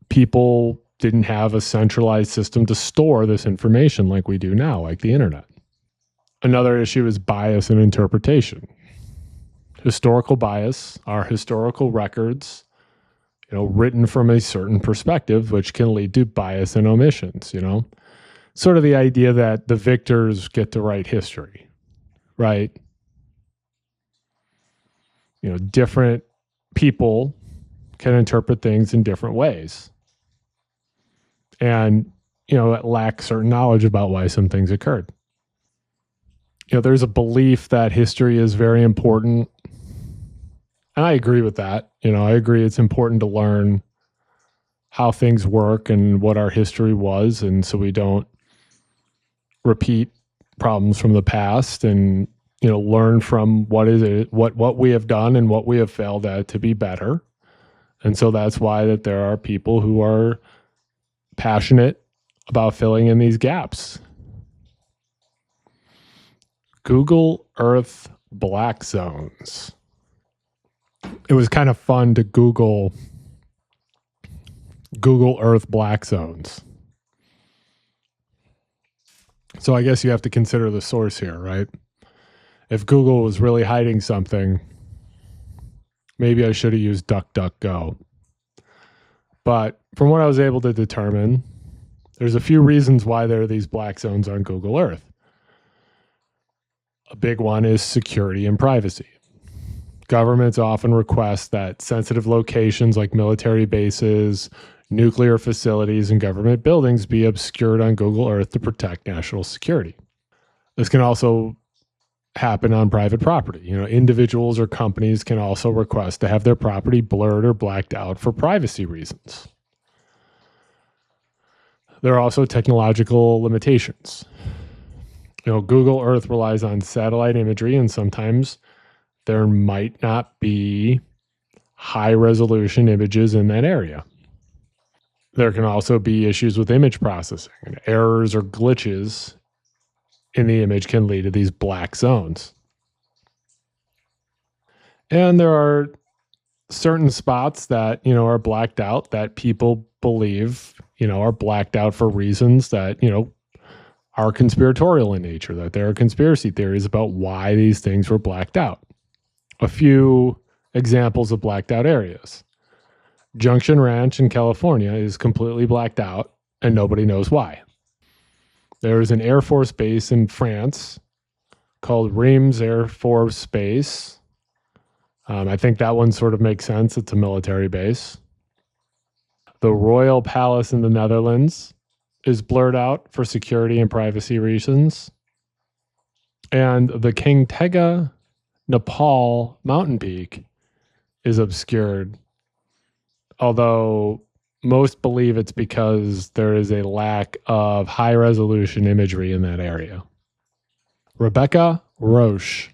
People didn't have a centralized system to store this information like we do now, like the internet. Another issue is bias in interpretation. Historical bias are historical records, written from a certain perspective, which can lead to bias and omissions, Sort of the idea that the victors get to write history, right? Different people can interpret things in different ways. And, lack certain knowledge about why some things occurred. There's a belief that history is very important. And I agree with that. I agree it's important to learn how things work and what our history was. And so we don't repeat problems from the past and, learn from what we have done and what we have failed at to be better. And so that's why that there are people who are passionate about filling in these gaps. Google Earth black zones. It was kind of fun to Google Earth black zones. So I guess you have to consider the source here, right? If Google was really hiding something, maybe I should have used DuckDuckGo. But from what I was able to determine, there's a few reasons why there are these black zones on Google Earth. A big one is security and privacy. Governments often request that sensitive locations like military bases, nuclear facilities, and government buildings be obscured on Google Earth to protect national security. This can also happen on private property. Individuals or companies can also request to have their property blurred or blacked out for privacy reasons. There are also technological limitations. Google Earth relies on satellite imagery, and sometimes there might not be high resolution images in that area. There can also be issues with image processing, and errors or glitches in the image can lead to these black zones. And there are certain spots that, are blacked out that people believe, are blacked out for reasons that, are conspiratorial in nature, that there are conspiracy theories about why these things were blacked out. A few examples of blacked out areas. Junction Ranch in California is completely blacked out and nobody knows why. There's an Air Force base in France called Reims Air Force Base. I think that one sort of makes sense. It's a military base. The Royal Palace in the Netherlands is blurred out for security and privacy reasons. And the King Tega Nepal mountain peak is obscured, although most believe it's because there is a lack of high resolution imagery in that area. Rebecca Roche.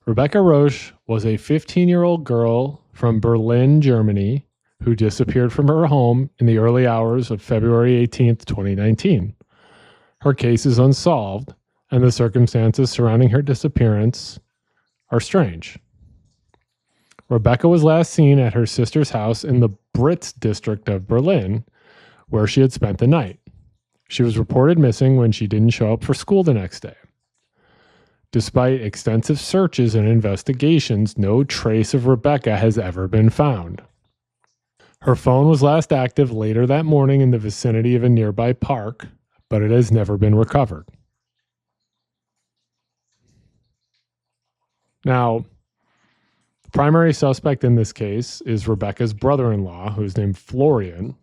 Rebecca Roche was a 15-year-old girl from Berlin, Germany, who disappeared from her home in the early hours of February 18th, 2019. Her case is unsolved, and the circumstances surrounding her disappearance are strange. Rebecca was last seen at her sister's house in the Brits district of Berlin, where she had spent the night. She was reported missing when she didn't show up for school the next day. Despite extensive searches and investigations, no trace of Rebecca has ever been found. Her phone was last active later that morning in the vicinity of a nearby park, but it has never been recovered. Now, the primary suspect in this case is Rebecca's brother-in-law, who's named Florian.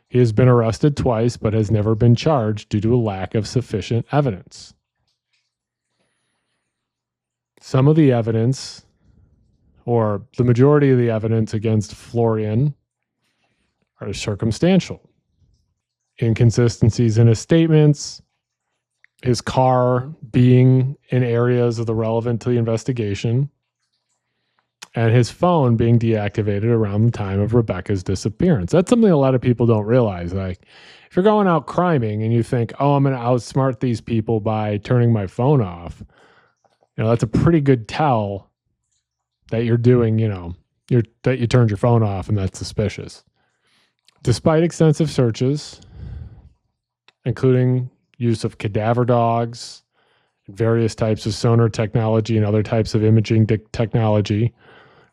He has been arrested twice, but has never been charged due to a lack of sufficient evidence. Some of the evidence, or the majority of the evidence against Florian, are circumstantial. Inconsistencies in his statements, his car being in areas of the relevant to the investigation, and his phone being deactivated around the time of Rebecca's disappearance. That's something a lot of people don't realize. Like, if you're going out criming and you think, oh, I'm going to outsmart these people by turning my phone off, that's a pretty good tell that you're doing, that you turned your phone off, and that's suspicious. Despite extensive searches, including use of cadaver dogs, various types of sonar technology, and other types of imaging technology,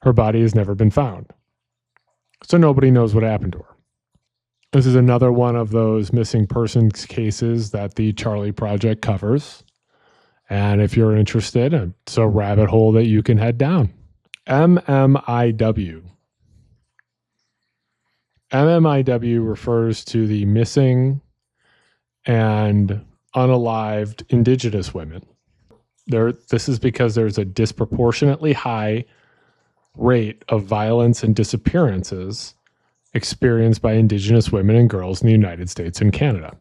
her body has never been found. So nobody knows what happened to her. This is another one of those missing persons cases that the Charlie Project covers. And if you're interested, it's a rabbit hole that you can head down. MMIW. MMIW refers to the missing and unalived indigenous women. This is because there's a disproportionately high rate of violence and disappearances experienced by indigenous women and girls in the United States and Canada.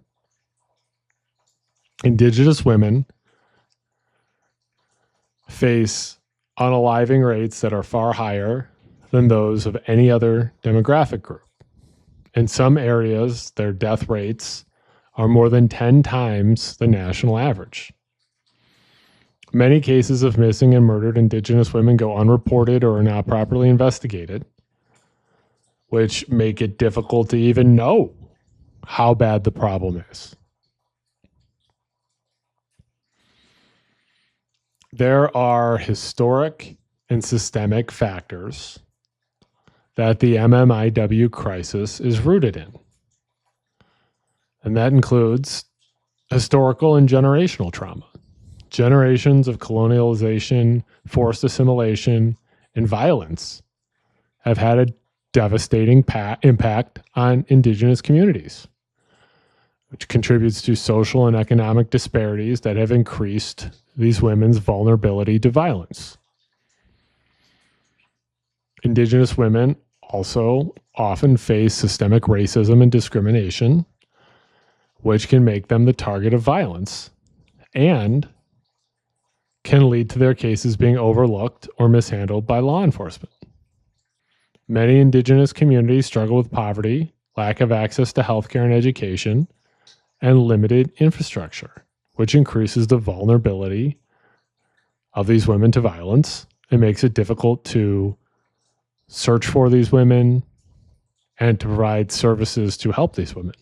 Indigenous women face unaliving rates that are far higher than those of any other demographic group. In some areas, their death rates are more than 10 times the national average. Many cases of missing and murdered indigenous women go unreported or are not properly investigated, which make it difficult to even know how bad the problem is. There are historic and systemic factors that the MMIW crisis is rooted in. And that includes historical and generational trauma. Generations of colonialization, forced assimilation, and violence have had a devastating impact on indigenous communities, which contributes to social and economic disparities that have increased these women's vulnerability to violence. Indigenous women also often face systemic racism and discrimination, which can make them the target of violence and can lead to their cases being overlooked or mishandled by law enforcement. Many indigenous communities struggle with poverty, lack of access to healthcare and education, and limited infrastructure, which increases the vulnerability of these women to violence and makes it difficult to search for these women and to provide services to help these women.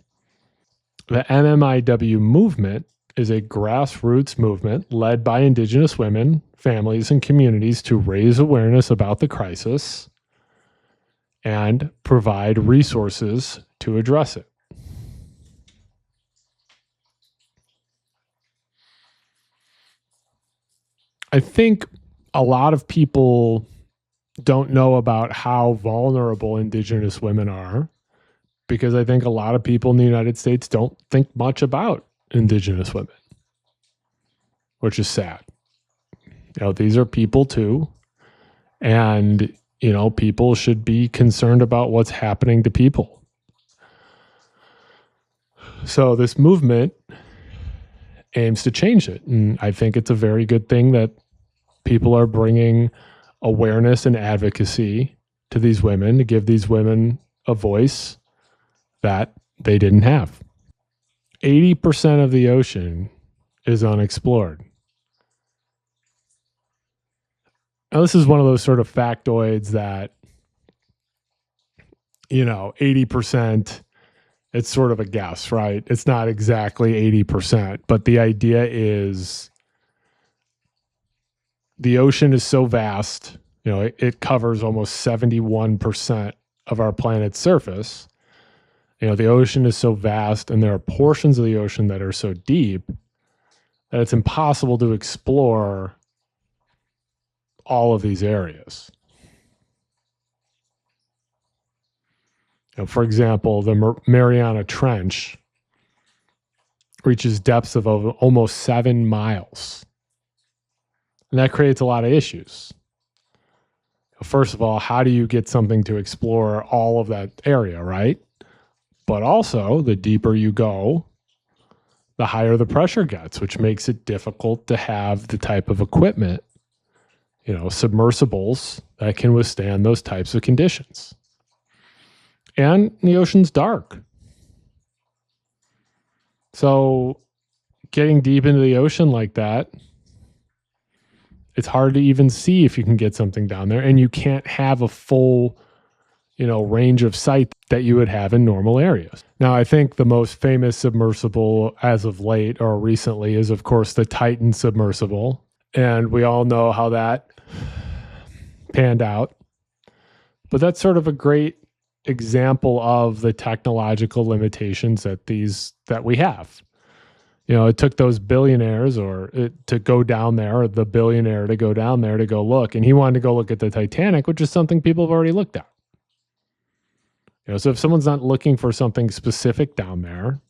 The MMIW movement is a grassroots movement led by indigenous women, families, and communities to raise awareness about the crisis and provide resources to address it. I think a lot of people don't know about how vulnerable indigenous women are because I think a lot of people in the United States don't think much about indigenous women, which is sad. These are people too. And, people should be concerned about what's happening to people. So this movement aims to change it. And I think it's a very good thing that people are bringing awareness and advocacy to these women to give these women a voice that they didn't have. 80% of the ocean is unexplored. Now, this is one of those sort of factoids that, 80%, it's sort of a guess, right? It's not exactly 80%, but the idea is the ocean is so vast, it covers almost 71% of our planet's surface. The ocean is so vast and there are portions of the ocean that are so deep that it's impossible to explore all of these areas. For example, the Mariana Trench reaches depths of almost 7 miles. And that creates a lot of issues. First of all, how do you get something to explore all of that area, right? But also, the deeper you go, the higher the pressure gets, which makes it difficult to have the type of equipment, submersibles that can withstand those types of conditions. And the ocean's dark. So getting deep into the ocean like that, it's hard to even see if you can get something down there, and you can't have a full, range of sight that you would have in normal areas. Now, I think the most famous submersible as of late or recently is, of course, the Titan submersible. And we all know how that panned out. But that's sort of a great example of the technological limitations that we have. It took those billionaires to go down there, or the billionaire to go down there to go look. And he wanted to go look at the Titanic, which is something people have already looked at. So if someone's not looking for something specific down there,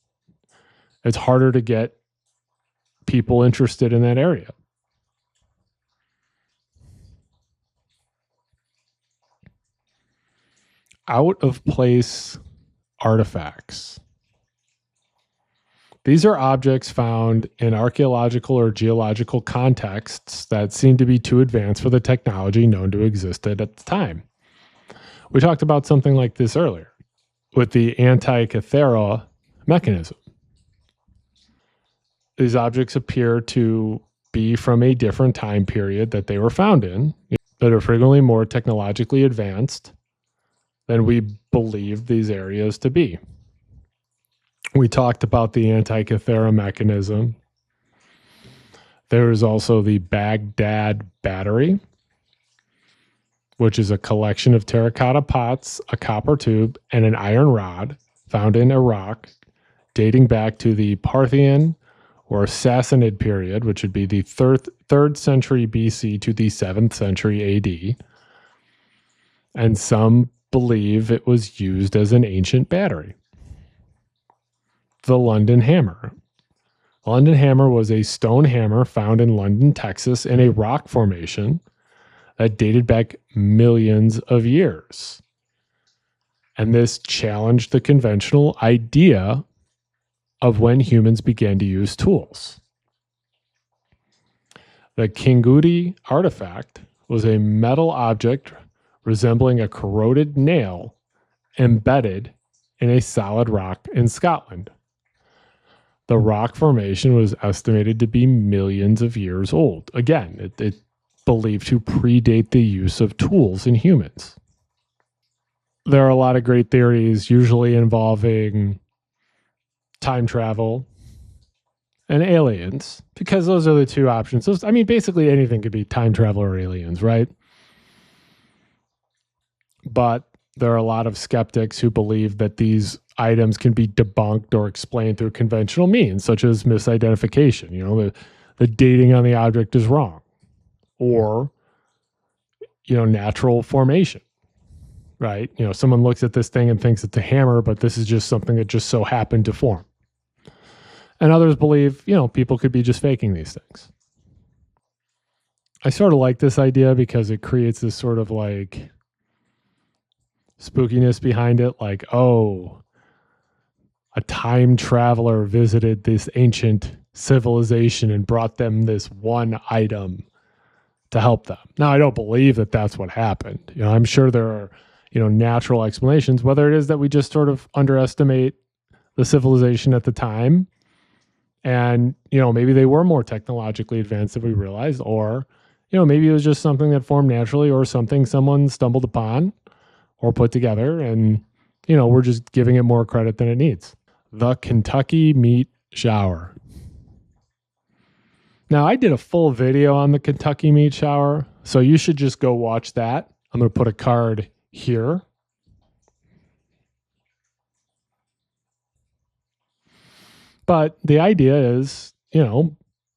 it's harder to get people interested in that area. Out of place artifacts. These are objects found in archaeological or geological contexts that seem to be too advanced for the technology known to exist at the time. We talked about something like this earlier with the Antikythera Mechanism. These objects appear to be from a different time period that they were found in, that are frequently more technologically advanced than we believe these areas to be. We talked about the Antikythera Mechanism. There is also the Baghdad Battery, which is a collection of terracotta pots, a copper tube, and an iron rod found in Iraq, dating back to the Parthian or Sassanid period, which would be the 3rd century BC to the 7th century AD. And some believe it was used as an ancient battery. The London Hammer. The London Hammer was a stone hammer found in London, Texas, in a rock formation that dated back millions of years. And this challenged the conventional idea of when humans began to use tools. The Kingudi artifact was a metal object resembling a corroded nail embedded in a solid rock in Scotland. The rock formation was estimated to be millions of years old. Again, it believed to predate the use of tools in humans. There are a lot of great theories, usually involving time travel and aliens, because those are the two options. Basically anything could be time travel or aliens, right? But there are a lot of skeptics who believe that these items can be debunked or explained through conventional means, such as misidentification. The dating on the object is wrong. Or, natural formation, right? Someone looks at this thing and thinks it's a hammer, but this is just something that just so happened to form. And others believe, people could be just faking these things. I sort of like this idea because it creates this sort of like spookiness behind it. Like, oh, a time traveler visited this ancient civilization and brought them this one item to help them. Now, I don't believe that that's what happened. I'm sure there are, natural explanations, whether it is that we just sort of underestimate the civilization at the time. And, maybe they were more technologically advanced than we realized, or, maybe it was just something that formed naturally or something someone stumbled upon or put together. And, we're just giving it more credit than it needs. The Kentucky Meat Shower. Now, I did a full video on the Kentucky Meat Shower, so you should just go watch that. I'm going to put a card here. But the idea is,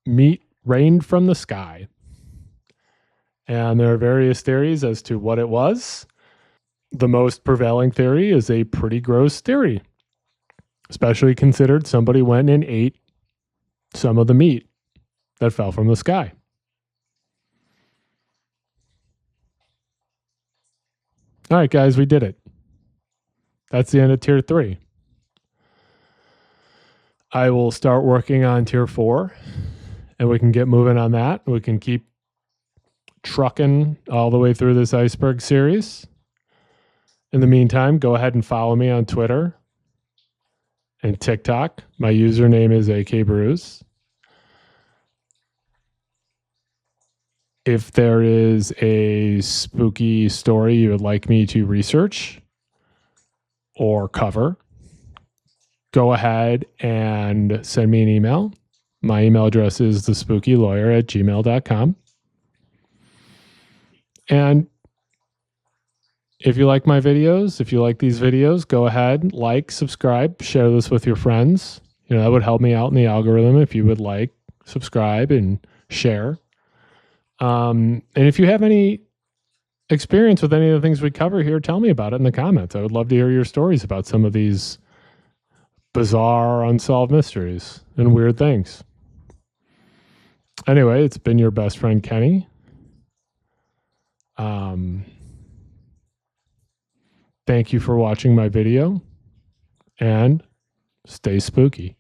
meat rained from the sky. And there are various theories as to what it was. The most prevailing theory is a pretty gross theory, especially considered somebody went and ate some of the meat that fell from the sky. All right, guys, we did it. That's the end of Tier 3. I will start working on Tier 4, and we can get moving on that. We can keep trucking all the way through this Iceberg series. In the meantime, go ahead and follow me on Twitter and TikTok. My username is AKBrews. If there is a spooky story you would like me to research, or cover, go ahead and send me an email. My email address is thespookylawyer@gmail.com. And if you like my videos, if you like these videos, go ahead, like, subscribe, share this with your friends. That would help me out in the algorithm if you would like, subscribe, and share. And if you have any experience with any of the things we cover here, tell me about it in the comments. I would love to hear your stories about some of these bizarre, unsolved mysteries and weird things. Anyway, it's been your best friend, Kenny. Thank you for watching my video, and stay spooky.